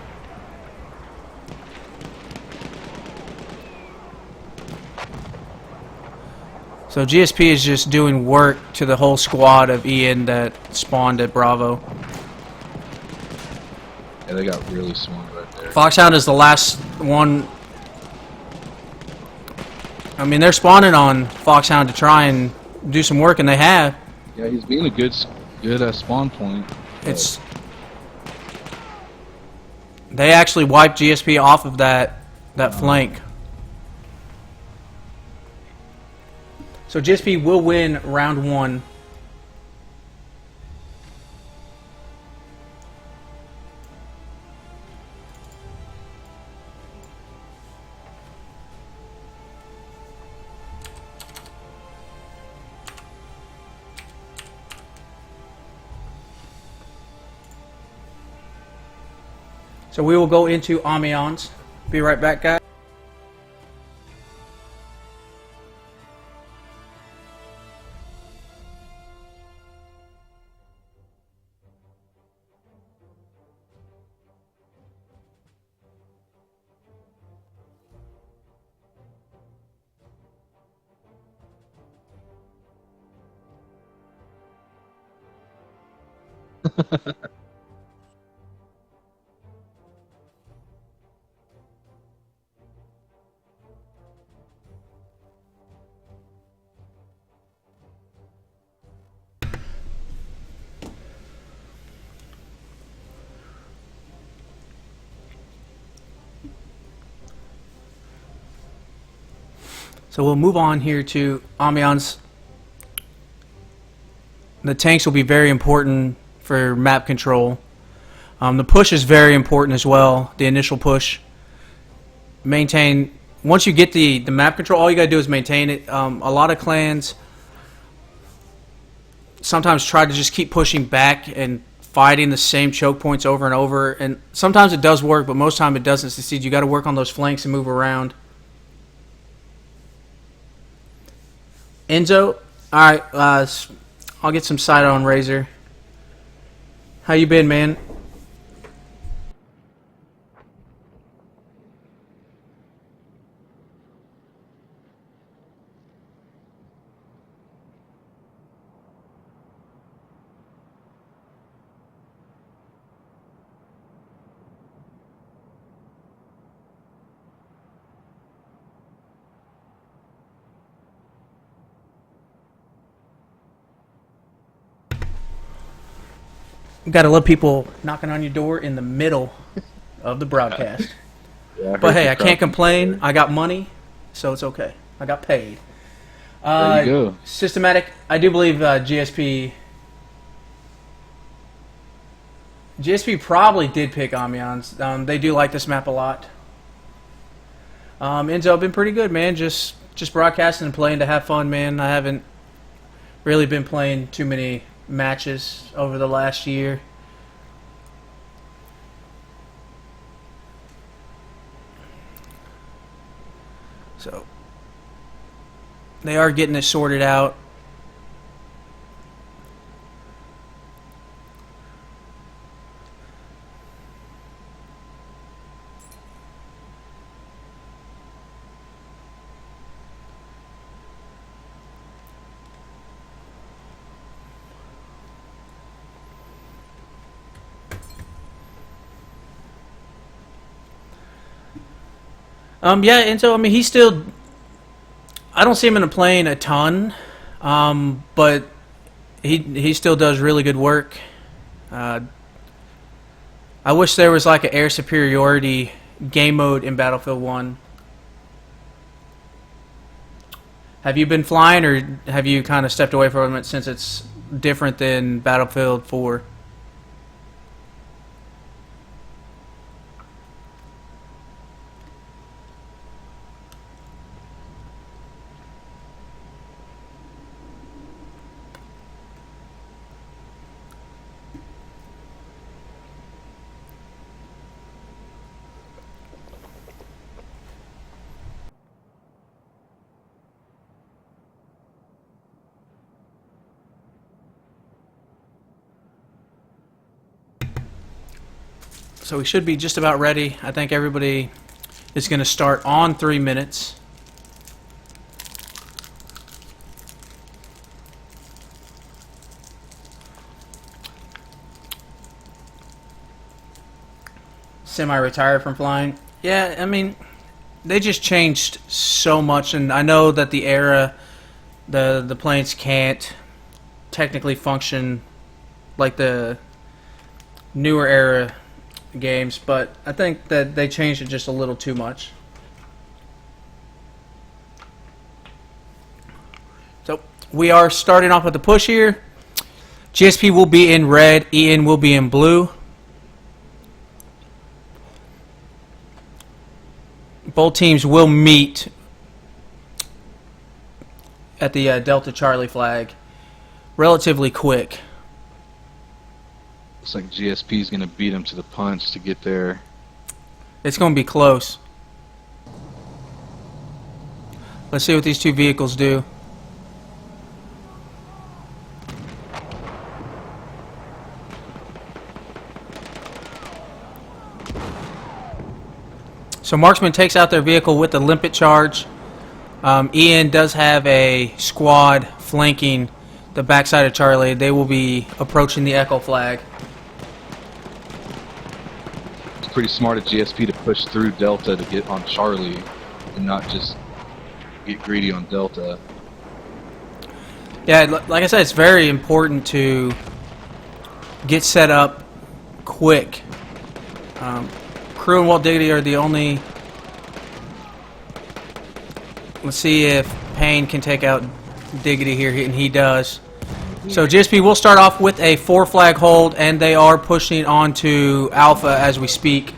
So GSP is just doing work to the whole squad of EN that spawned at Bravo. Yeah, they got really swung right there. Foxhound is the last one. I mean, they're spawning on Foxhound to try and do some work, and they have. Yeah, he's being a good spawn point. They actually wiped GSP off of that flank. So GSP will win round 1. So we will go into Amiens. Be right back, guys. So we'll move on here to Amiens. The tanks will be very important for map control. The push is very important as well, the initial push. Once you get the map control, all you got to do is maintain it. A lot of clans sometimes try to just keep pushing back and fighting the same choke points over and over, and sometimes it does work, but most time it doesn't succeed. You got to work on those flanks and move around. Enzo, all right, I'll get some sight on Razor. How you been, man? Gotta love people knocking on your door in the middle of the broadcast. Yeah, But hey, I can't complain. I got money, so it's okay. I got paid. There you go. Systematic. I do believe GSP probably did pick Amiens. They do like this map a lot. Enzo, been pretty good, man. Just broadcasting and playing to have fun, man. I haven't really been playing too many matches over the last year. So they are getting it sorted out. Yeah, and so, I mean, he's still... I don't see him in a plane a ton, but he still does really good work. I wish there was like an air superiority game mode in Battlefield 1. Have you been flying, or have you kind of stepped away from it since it's different than Battlefield 4? So we should be just about ready. I think everybody is going to start on 3 minutes. Semi-retired from flying. Yeah, I mean, they just changed so much, and I know that the era, the planes can't technically function like the newer era games, but I think that they changed it just a little too much. So we are starting off with the push here. GSP will be in red, Ian will be in blue. Both teams will meet at the Delta Charlie flag relatively quick. Looks like GSP is going to beat him to the punch to get there. It's going to be close. Let's see what these two vehicles do. So Marksman takes out their vehicle with the limpet charge. Ian does have a squad flanking the backside of Charlie. They will be approaching the Echo flag. It's pretty smart of GSP to push through Delta to get on Charlie and not just get greedy on Delta. Yeah, like I said, it's very important to get set up quick. Crew and Walt Diggity are the only... Let's see if Payne can take out Diggity here, and he does. So GSP will start off with a 4-flag hold, and they are pushing on to Alpha as we speak.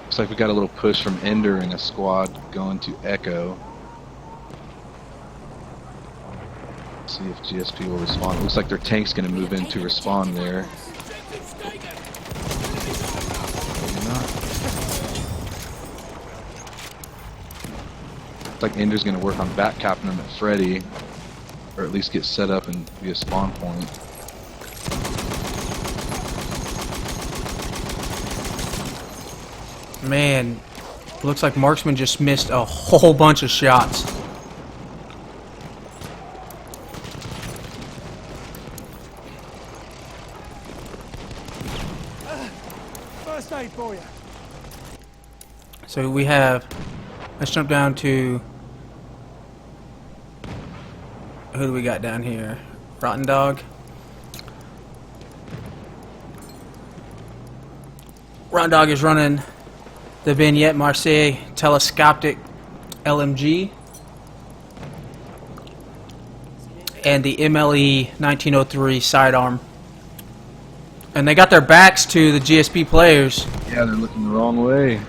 Looks like we got a little push from Ender and a squad going to Echo. See if GSP will respond. Looks like their tank's going to move in to respond there. Maybe not. Looks like Ender's going to work on back capping them at Freddy, or at least get set up and be a spawn point. Man, looks like Marksman just missed a whole bunch of shots. First aid for you. So we have, let's jump down to, who do we got down here? Rotten Dog. Rotten Dog is running the Vignette Marseille telescopic LMG and the MLE 1903 sidearm. And they got their backs to the GSP players. Yeah, they're looking the wrong way.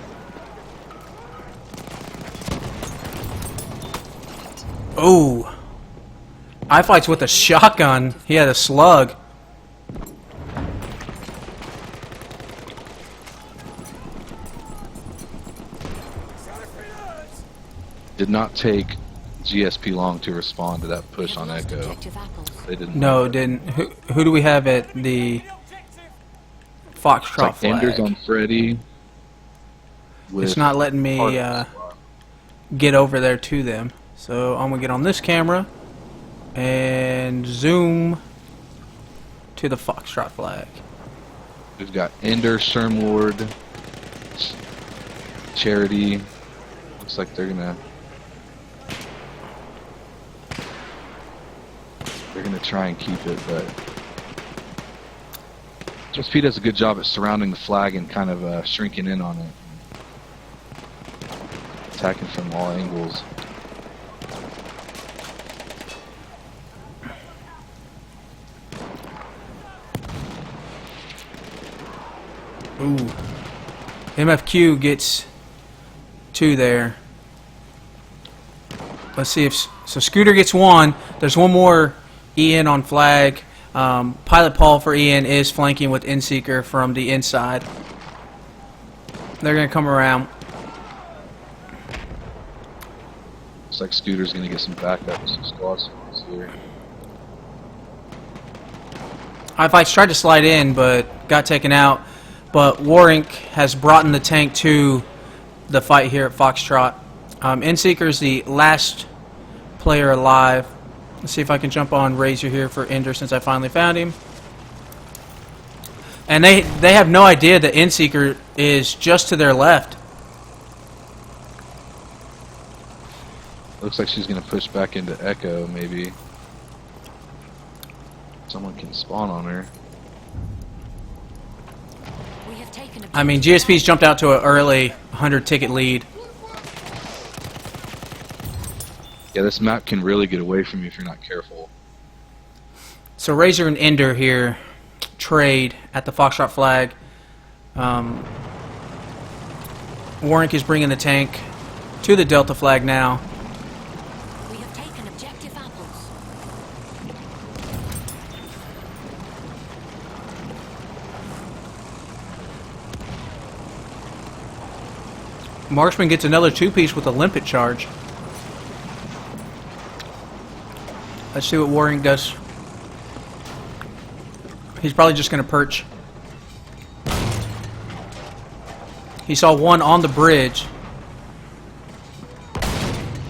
Oh, iFight's with a shotgun. He had a slug. Did not take GSP long to respond to that push on Echo. Objective apples. They didn't. No, it didn't. Who do we have at the Foxtrot It's like flag? Ender's on Freddy. It's not letting me get over there to them. So I'm gonna get on this camera and zoom to the Foxtrot flag. We've got Ender, Shermlord, Charity. Looks like they're gonna try and keep it, but GSP does a good job at surrounding the flag and kind of shrinking in on it, attacking from all angles. Ooh. MFQ gets 2 there. Let's see if... So Scooter gets 1. There's one more Ian on flag. Pilot Paul for Ian is flanking with Inseeker from the inside. They're going to come around. Looks like Scooter's going to get some backup with some squad supports here. iFight's tried to slide in, but got taken out. But Warink has brought in the tank to the fight here at Foxtrot. Inseeker's the last player alive. Let's see if I can jump on Razor here for Ender since I finally found him. And they have no idea that Inseeker is just to their left. Looks like she's going to push back into Echo, maybe. Someone can spawn on her. We have taken I mean, GSP's jumped out to an early 100-ticket lead. Yeah, this map can really get away from you if you're not careful. So Razor and Ender here trade at the Foxtrot flag. Warink is bringing the tank to the Delta flag now. We have taken objective apples. Marksman gets another 2-piece with a limpet charge. Let's see what Warring does. He's probably just going to perch. He saw one on the bridge.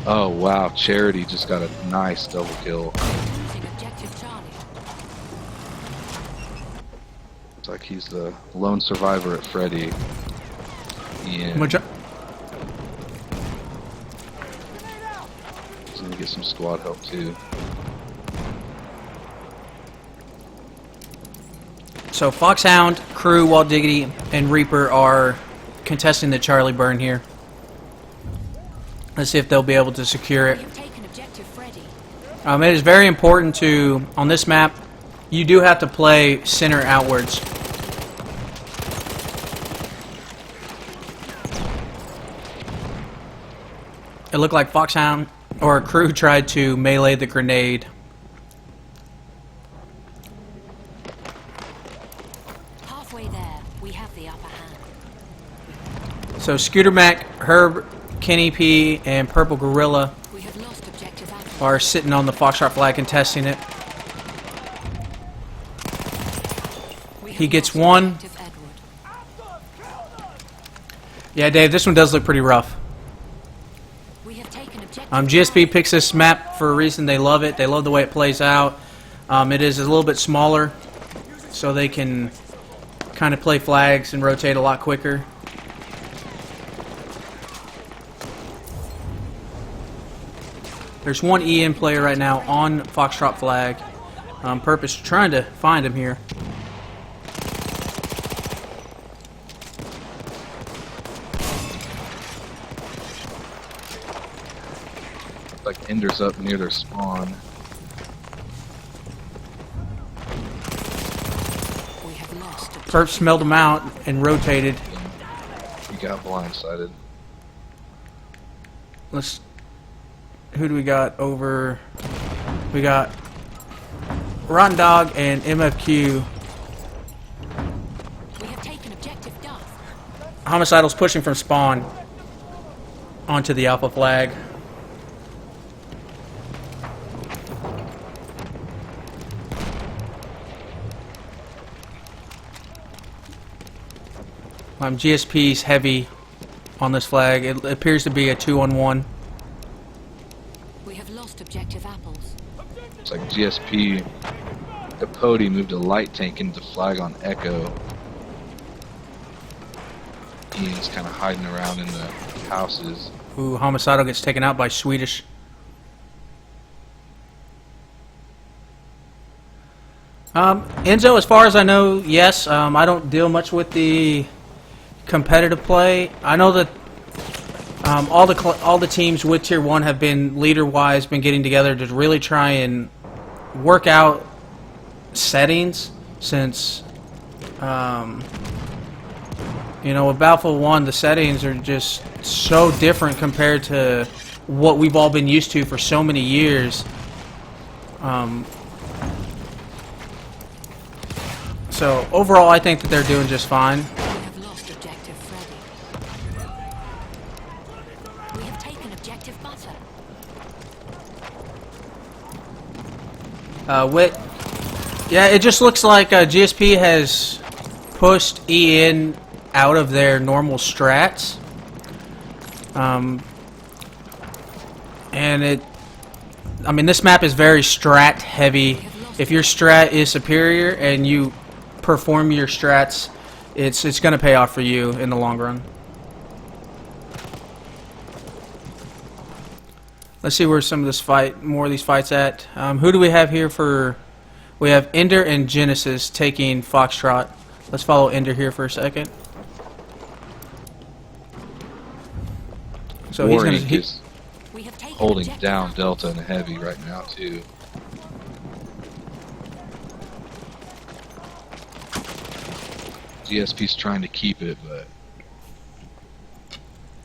Oh wow, Charity just got a nice double kill. Losing objective Charlie. Looks like he's the lone survivor at Freddy. Ian. He's gonna get some squad help too. So Foxhound, Crew, Walt Diggity, and Reaper are contesting the Charlie burn here. Let's see if they'll be able to secure We it. have taken objective Freddy. It is very important to, on this map, you do have to play center outwards. It looked like Foxhound or a crew tried to melee the grenade. Halfway there, we have the upper hand. So Scooter Mac, Herb, Kenny P, and Purple Gorilla We have lost objective Apple. are sitting on the Foxtrot flag contesting it. We have He gets lost one. objective Edward. Yeah, Dave, this one does look pretty rough. We have taken objective GSP picks this map for a reason. They love it. They love the way it plays out. It is a little bit smaller, so they can kind of play flags and rotate a lot quicker. There's one EN player right now on Foxtrot flag. Purpose trying to find him here. Like Ender's up near their spawn. We have lost objective. Perp smelled him out and rotated. He got blindsided. Let's. Who do we got over? We got Rotten Dog and MFQ. We have taken objective Duff. Homicidal's pushing from spawn onto the Alpha flag. GSP's heavy on this flag. It appears to be a 2-on-1. We have lost objective Apples. It's like GSP, Capote moved a light tank into flag on Echo. Ian's kind of hiding around in the houses. Ooh, Homicidal gets taken out by Swedish. Enzo, as far as I know, yes. I don't deal much with the competitive play. I know that all the teams with Tier 1 have been, leader-wise, been getting together to really try and work out settings since, you know, with Battlefield 1, the settings are just so different compared to what we've all been used to for so many years. So, overall, I think that they're doing just fine. We have lost objective Freddy. We have taken objective Butter. Yeah, it just looks like GSP has pushed EN out of their normal strats. And I mean, this map is very strat heavy. If your strat is superior and you perform your strats, it's going to pay off for you in the long run. Let's see where some of this more of these fights at. Who do we have here for? We have Ender and Genesis taking Foxtrot. Let's follow Ender here for a second. So he's Warink going is We have taken holding objective down Apples. Delta and Heavy right now too. GSP's trying to keep it, but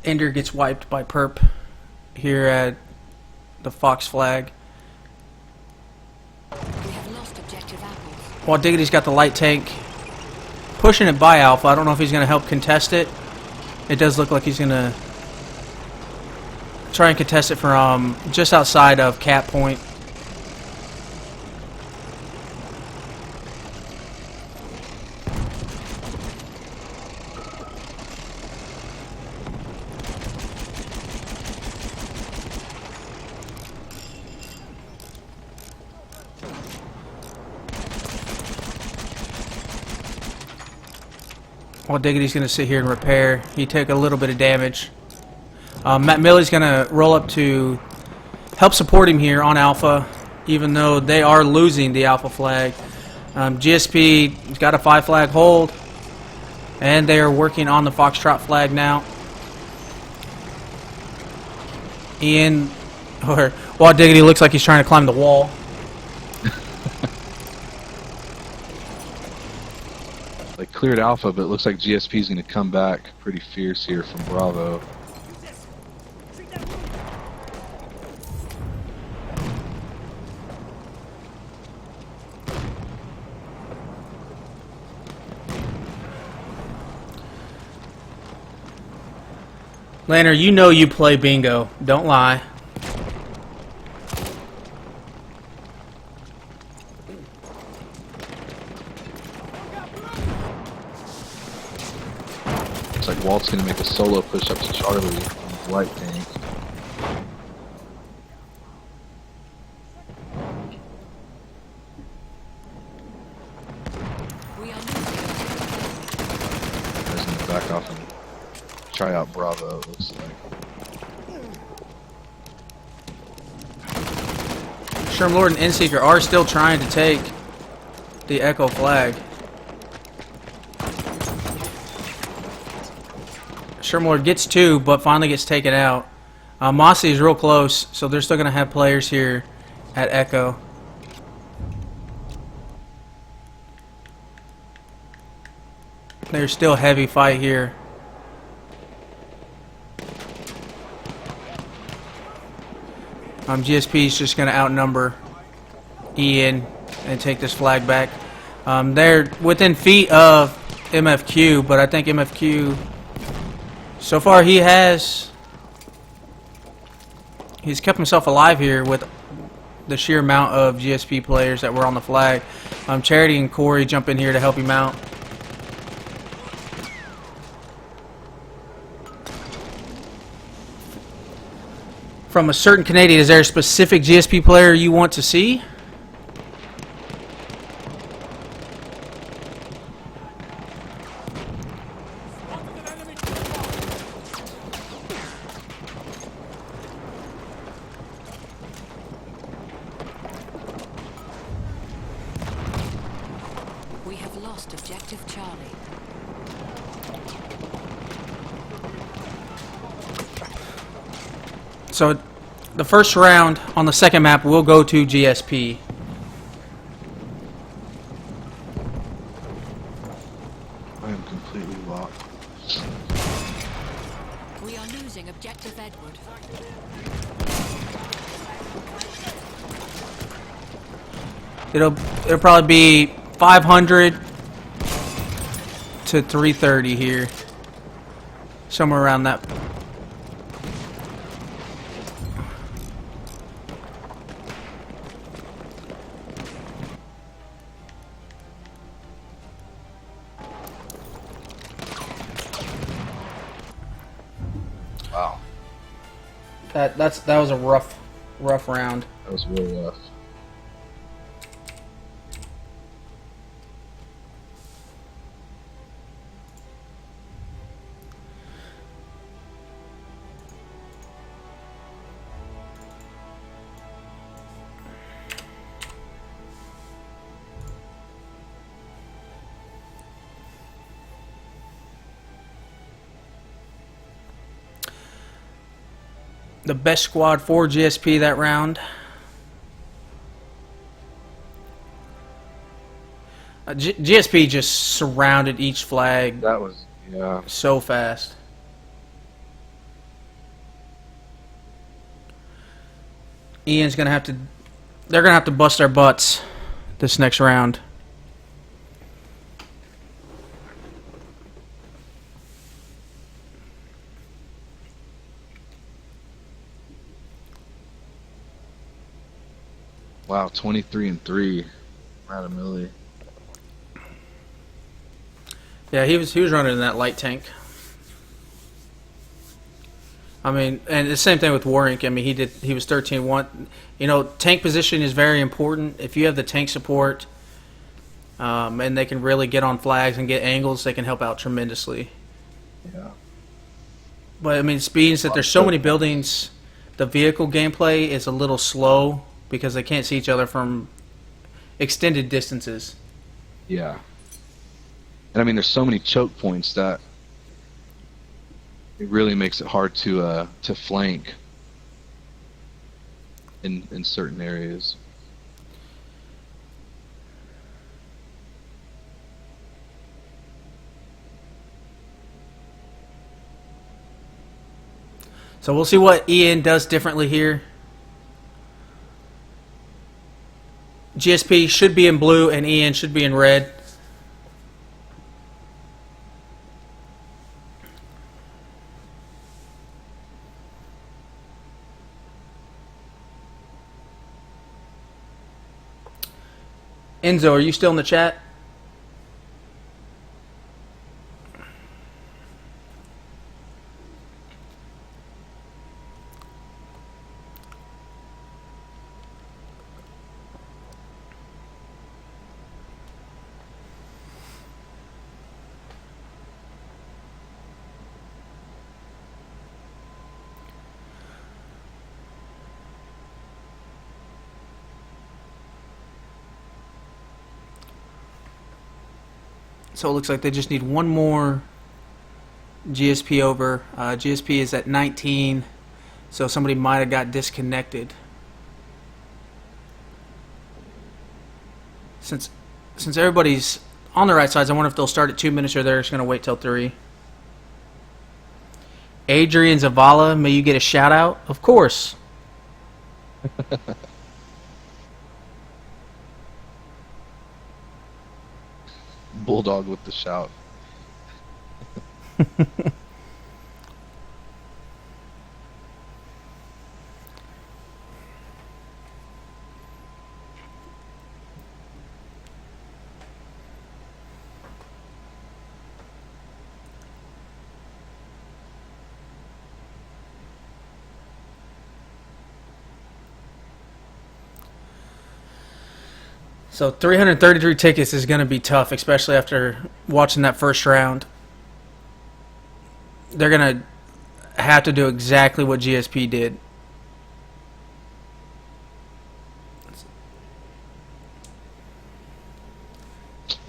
Ender gets wiped by Perp here at the Fox flag. We have lost objective Apples. While Diggity's got the light tank pushing it by Alpha. I don't know if he's going to help contest it. It does look like he's going to try and contest it from just outside of cap point. While Diggity's going to sit here and repair. He took a little bit of damage. Matt Millie's going to roll up to help support him here on Alpha, even though they are losing the Alpha flag. GSP's got a 5 flag hold, and they are working on the Foxtrot flag now. Ian, or Wild Diggity looks like he's trying to climb the wall. They cleared Alpha, but it looks like GSP is going to come back pretty fierce here from Bravo. Lanner, you know you play bingo. Don't lie. Looks like Walt's going to make a solo push up to Charlie on his light tank. We are He's going to back off and try out Bravo, it looks like. Shermlord and Inseeker are still trying to take the Echo flag. Shermlord gets 2, but finally gets taken out. Mossy is real close, so they're still going to have players here at Echo. There's still a heavy fight here. GSP is just going to outnumber Ian and take this flag back. They're within feet of MFQ, but I think MFQ, so far he's kept himself alive here with the sheer amount of GSP players that were on the flag. Charity and Corey jump in here to help him out. From a certain Canadian, is there a specific GSP player you want to see? We have lost objective Charlie. So the first round on the second map will go to GSP. I am completely locked. We are losing objective Edward. It'll probably be 500 to 330 here, somewhere around that. Wow. That was a rough round. That was really rough. The best squad for GSP that round. GSP just surrounded each flag That was, yeah. so fast. Ian's gonna have to. They're gonna have to bust their butts this next round. Wow, 23-3. Millie. Yeah, he was running in that light tank. I mean, and the same thing with Warink. I mean, he was 13-1. You know, tank position is very important. If you have the tank support, and they can really get on flags and get angles, they can help out tremendously. Yeah. But I mean, it means that there's so many buildings. The vehicle gameplay is a little slow because they can't see each other from extended distances. Yeah. And I mean, there's so many choke points that it really makes it hard to flank. in certain areas. So we'll see what Ian does differently here. GSP should be in blue and Ian should be in red. Enzo, are you still in the chat? So it looks like they just need one more GSP over. GSP is at 19, so somebody might have got disconnected. Since everybody's on the right sides, I wonder if they'll start at 2 minutes or they're just going to wait till 3. Adrian Zavala, may you get a shout out? Of course. Bulldog with the shout. So 333 tickets is going to be tough, especially after watching that first round. They're going to have to do exactly what GSP did.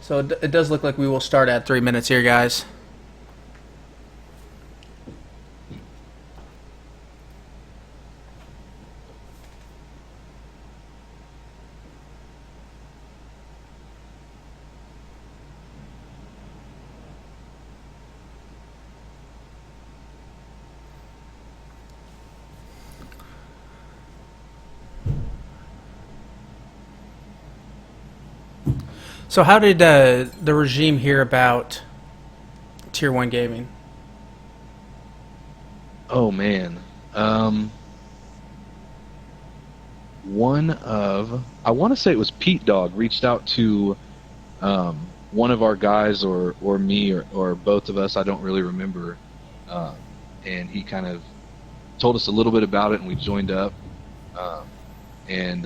So it does look like we will start at 3 minutes here, guys. So how did the regime hear about Tier 1 gaming? Oh man. I want to say it was Pete Dog reached out to one of our guys or me or both of us, I don't really remember, and he kind of told us a little bit about it and we joined up, and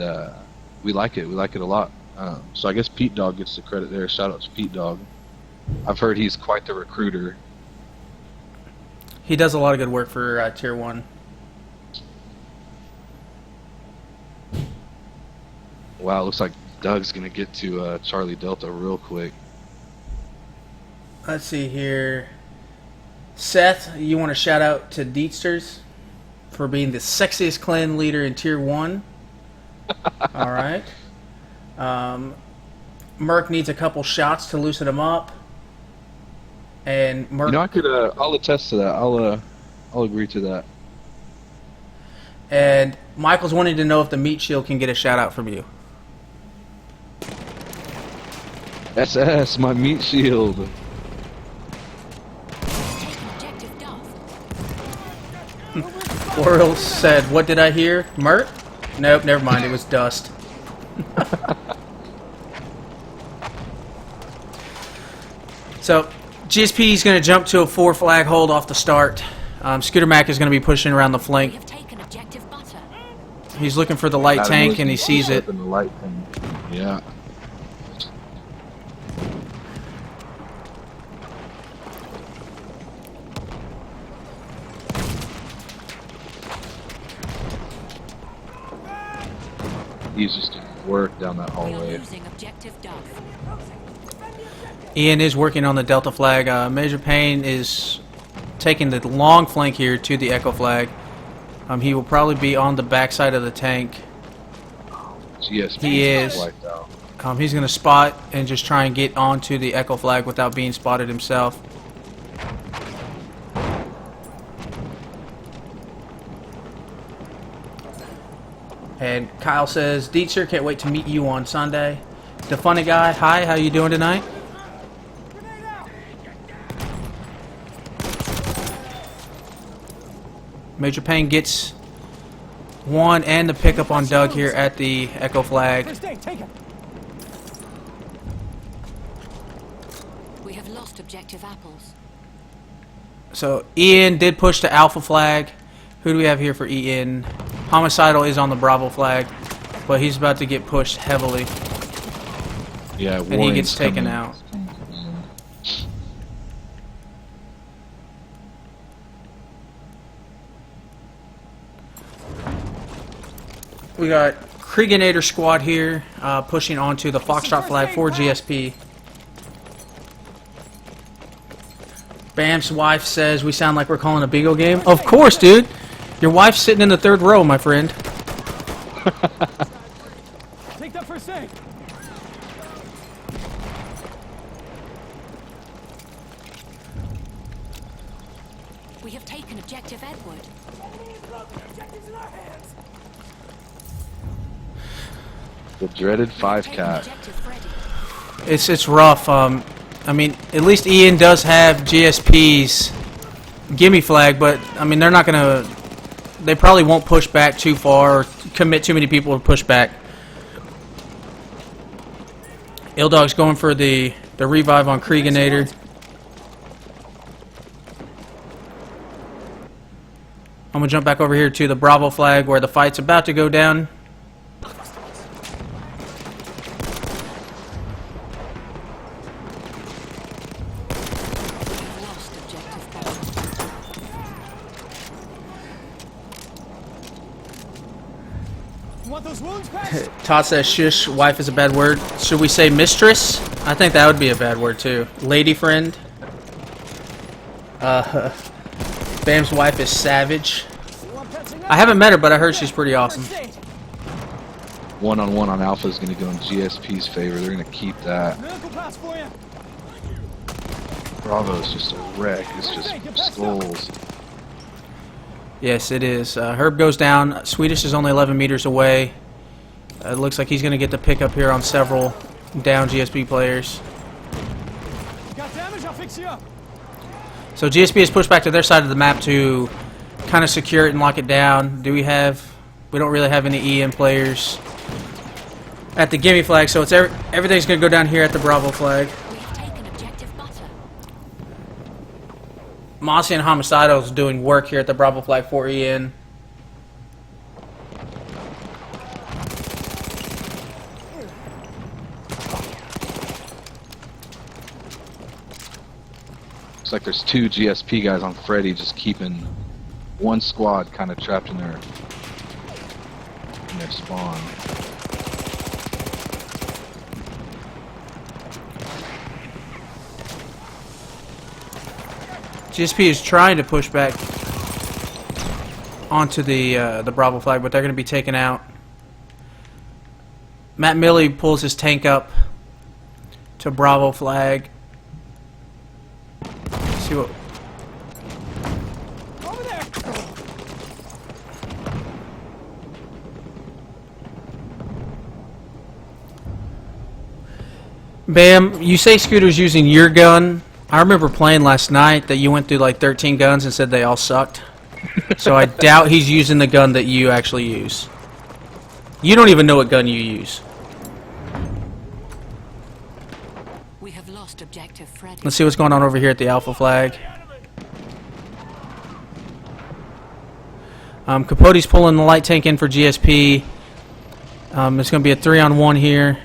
we like it a lot. So I guess Pete Dog gets the credit there. Shout out to Pete Dog. I've heard he's quite the recruiter. He does a lot of good work for Tier 1. Wow, looks like Doug's going to get to Charlie Delta real quick. Let's see here. Seth, you want to shout out to Deetsters for being the sexiest clan leader in Tier 1? All right. Merc needs a couple shots to loosen him up. And Merc... You know, I could, I'll attest to that. I'll agree to that. And Michael's wanting to know if the meat shield can get a shout out from you. SS, my meat shield. Objective Duff. World said, what did I hear? Mert? Nope, never mind. It was dust. So, GSP is going to jump to a 4 flag hold off the start. Scooter Mac is going to be pushing around the We flank. have taken objective butter. He's looking for the light tank and he sees it. In the light tank. Yeah. He's just doing work down that We are hallway. losing objective Duff. Ian is working on the Delta flag. Major Payne is taking the long flank here to the Echo flag. He will probably be on the backside of the tank. GSP He is. wiped out. He's going to spot and just try and get onto the Echo flag without being spotted himself. And Kyle says, Dietzer, can't wait to meet you on Sunday. The funny guy, hi, how you doing tonight? Major Payne gets one and the pickup on Doug here at the Echo flag. First aid, take it. We have lost objective apples. So Ian did push the Alpha flag. Who do we have here for Ian? Homicidal is on the Bravo flag, but he's about to get pushed heavily. Yeah, And he gets taken out. We got Krieganator squad here, pushing onto the Foxtrot flag for GSP. Bam's wife says we sound like we're calling a bingo game. Of course, dude. Your wife's sitting in the third row, my friend. Take that first aid. We have taken objective Edward. Objectives in our hands. The dreaded Taken 5-cat. objective Freddy. It's rough. I mean, at least Ian does have GSP's gimme flag, but I mean they're not gonna. They probably won't push back too far or commit too many people to push back. Ildog's going for the revive on Krieganator. I'm gonna jump back over here to the Bravo flag where the fight's about to go down. We have lost objective Bravo. You want those wounds patched? Todd says shush, wife is a bad word. Should we say mistress? I think that would be a bad word too. Lady friend. Bam's wife is savage. I haven't met her, but I heard she's pretty awesome. First aid. One-on-one on Alpha is going to go in GSP's favor. They're going to keep that. Medical pass for you. Bravo's just a wreck. It's just skulls. Yes, it is. Herb goes down. Swedish is only 11 meters away. It looks like he's going to get the pickup here on several down GSP players. Got damage? I'll fix you up. So GSP is pushed back to their side of the map to kind of secure it and lock it down. We don't really have any Ian players at the gimme flag, so it's everything's going to go down here at the Bravo flag. We have taken objective butter. Mossy and Homicidal's doing work here at the Bravo flag for Ian. Looks like there's two GSP guys on Freddy just keeping one squad kind of trapped in their spawn. GSP is trying to push back onto the Bravo flag, but they're going to be taken out. Matt Milley pulls his tank up to Bravo flag. Let's see what. Over there. Bam, you say Scooter's using your gun. I remember playing last night that you went through like 13 guns and said they all sucked. So I doubt he's using the gun that you actually use. You don't even know what gun you use. We have lost objective Freddy. Let's see what's going on over here at the Alpha flag. Capote's pulling the light tank in for GSP. It's going to be a 3-on-1 here.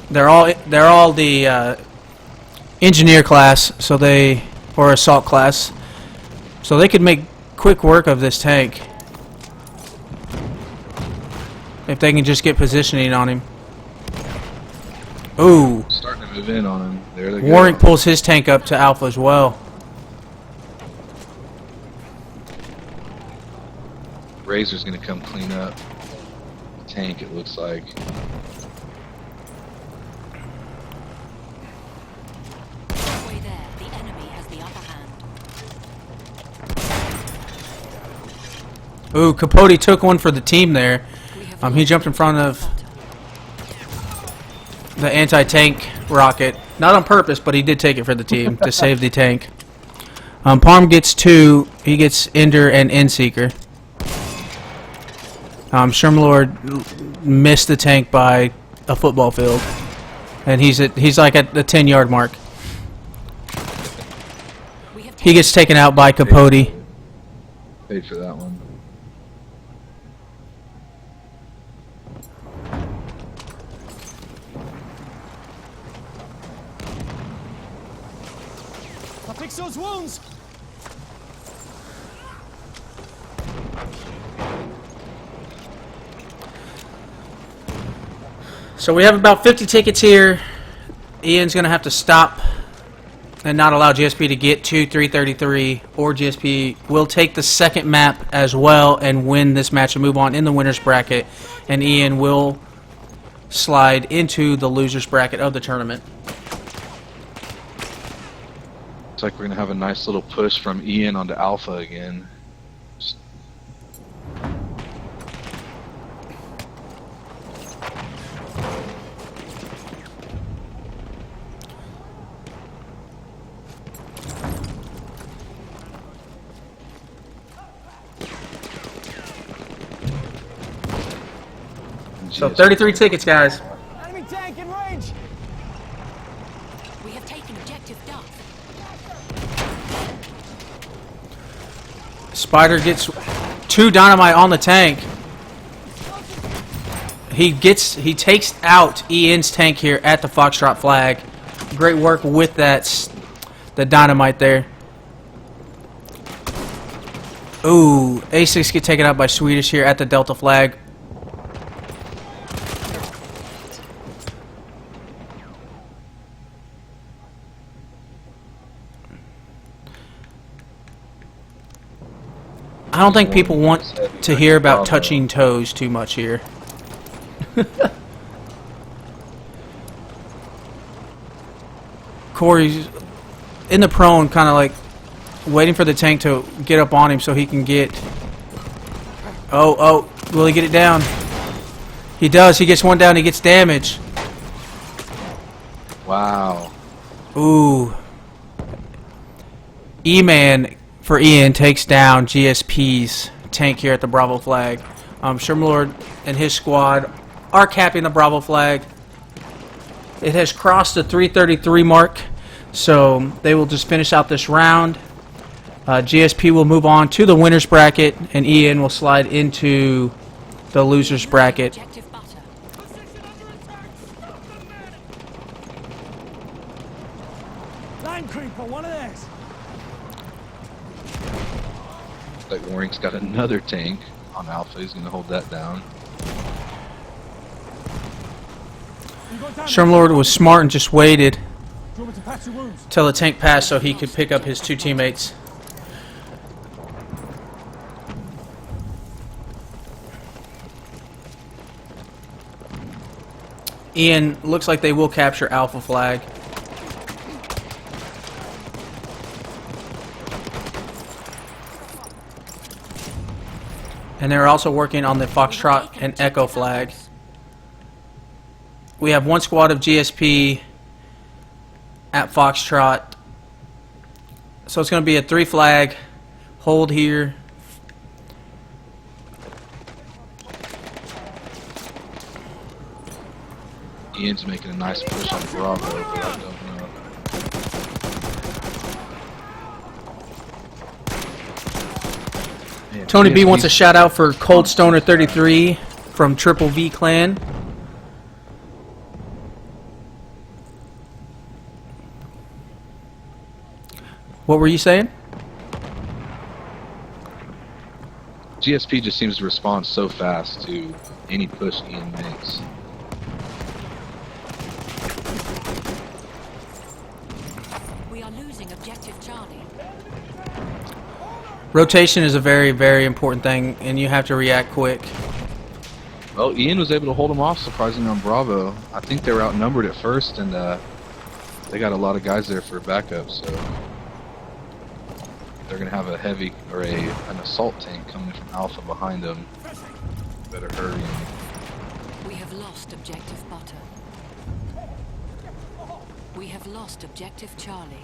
They're all the engineer class, or assault class, so they could make quick work of this tank if they can just get positioning on him. Ooh, Starting to move in on him. There they go. Warwick pulls his tank up to Alpha as well. Razor's going to come clean up. tank, it looks like. Halfway there, the enemy has the upper hand. Ooh, Capote took one for the team there. We have He lost jumped in front of butter. the anti-tank rocket. Not on purpose, but he did take it for the team to save the tank. Parm gets 2. He gets Ender and Endseeker. Shermlord missed the tank by a football field. And he's like at the 10-yard mark. We have He gets taken out by Capote. Paid for that one. I'll fix those wounds. So we have about 50 tickets here. Ian's going to have to stop and not allow GSP to get to 333, or GSP will take the second map as well and win this match and move on in the winner's bracket, and Ian will slide into the loser's bracket of the tournament. Looks like we're going to have a nice little push from Ian onto Alpha again. So 33 tickets, guys. Enemy tank in range. We have taken objective Duff. Spider gets 2 dynamite on the tank. He takes out Ian's tank here at the Foxtrot flag. Great work with the dynamite there. Ooh, A6 get taken out by Swedish here at the Delta flag. I don't think people want to hear about touching toes too much here. Corey's in the prone, kind of like waiting for the tank to get up on him so he can get... Oh, will he get it down? He does. He gets one down. He gets damage. Wow. Ooh. E-Man for Ian takes down GSP's tank here at the Bravo flag. Shermlord and his squad are capping the Bravo flag. It has crossed the 333 mark, so they will just finish out this round. GSP will move on to the winner's bracket, and Ian will slide into the loser's bracket. Objective butter. Position under attack. Stop them, man. Line creeper, one of theirs. Like Warring's got another tank on Alpha. He's going to hold that down. You go down. Shermlord was smart and just waited Do you want me to patch your wounds? till the tank passed so he could pick up his 2 teammates. Ian, looks like they will capture Alpha flag. And they're also working on the Foxtrot and Echo flag. We have 1 squad of GSP at Foxtrot. So it's going to be a 3 flag hold here. Ian's making a nice push on Bravo, but I don't know. Man, Tony B wants a GSP's shout out for Cold Stoner 33 from Triple V Clan. What were you saying? GSP just seems to respond so fast to any push Ian makes. We are losing objective Charlie. Rotation is a very, very important thing, and you have to react quick. Well, Ian was able to hold them off surprisingly on Bravo. I think they were outnumbered at first, and they got a lot of guys there for backup, so they're going to have a heavy, or an assault tank coming from Alpha behind them. Better hurry. We have lost objective butter. We have lost objective Charlie.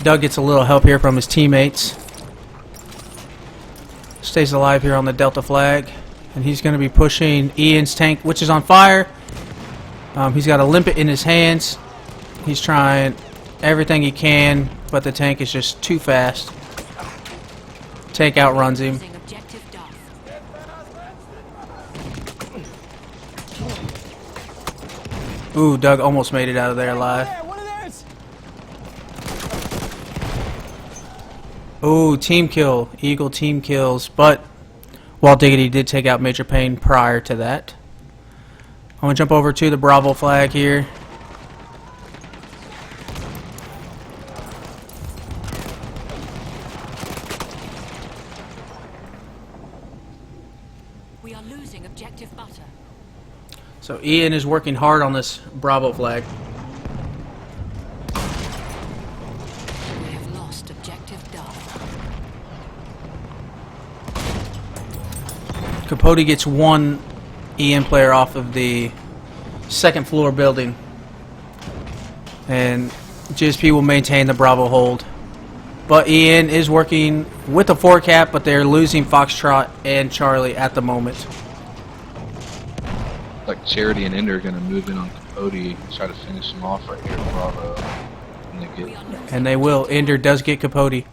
Doug gets a little help here from his teammates. Stays alive here on the Delta flag. And he's going to be pushing Ian's tank, which is on fire. He's got a limpet in his hands. He's trying everything he can, but the tank is just too fast. Tank outruns him. Losing objective Duff. Ooh, Doug almost made it out of there alive. There, one of theirs. Ooh, team kill. Eagle team kills, but Walt Diggity did take out Major Payne prior to that. I'm going to jump over to the Bravo flag here. We are losing objective butter. So Ian is working hard on this Bravo flag. We have lost objective Duff. Capote gets one Ian player off of the second floor building. And GSP will maintain the Bravo hold. But Ian is working with the 4-cap, but they're losing Foxtrot and Charlie at the moment. Like Charity and Ender are going to move in on Capote and try to finish him off right here at Bravo. And they We get are losing And they will. Ender does get Capote. We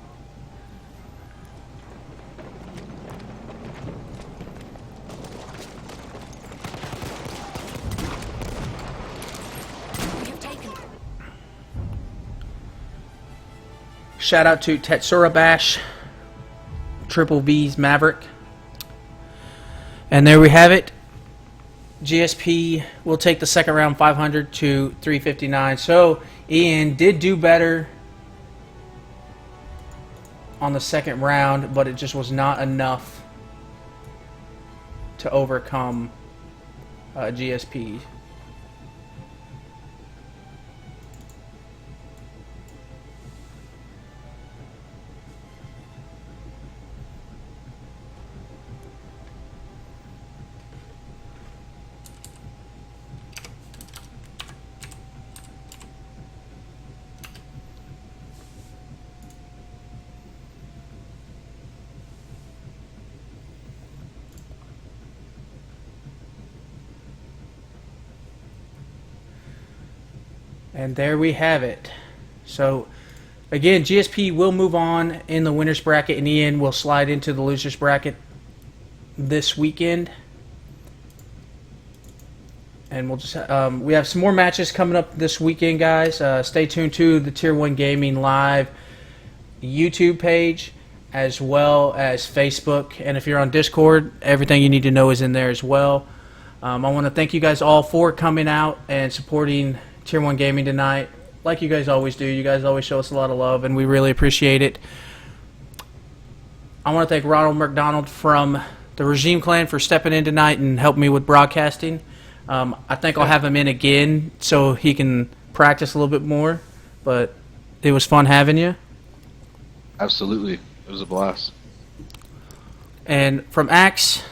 have taken. Shout out to Tetsura Bash, Triple V's Maverick. And there we have it. GSP will take the second round 500 to 359. So Ian did do better on the second round, but it just was not enough to overcome GSP. And there we have it. So, again, GSP will move on in the winner's bracket, and Ian will slide into the loser's bracket this weekend. And we'll just we have some more matches coming up this weekend, guys. Stay tuned to the Tier 1 Gaming Live YouTube page, as well as Facebook. And if you're on Discord, everything you need to know is in there as well. I want to thank you guys all for coming out and supporting Tier 1 Gaming tonight, like you guys always do. You guys always show us a lot of love, and we really appreciate it. I want to thank Ronald McDonald from the Regime Clan for stepping in tonight and helping me with broadcasting. I think I'll have him in again so he can practice a little bit more, but it was fun having you. absolutely. It was a blast. And from Axe,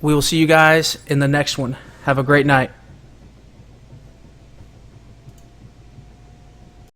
we will see you guys in the next one. Have a great night.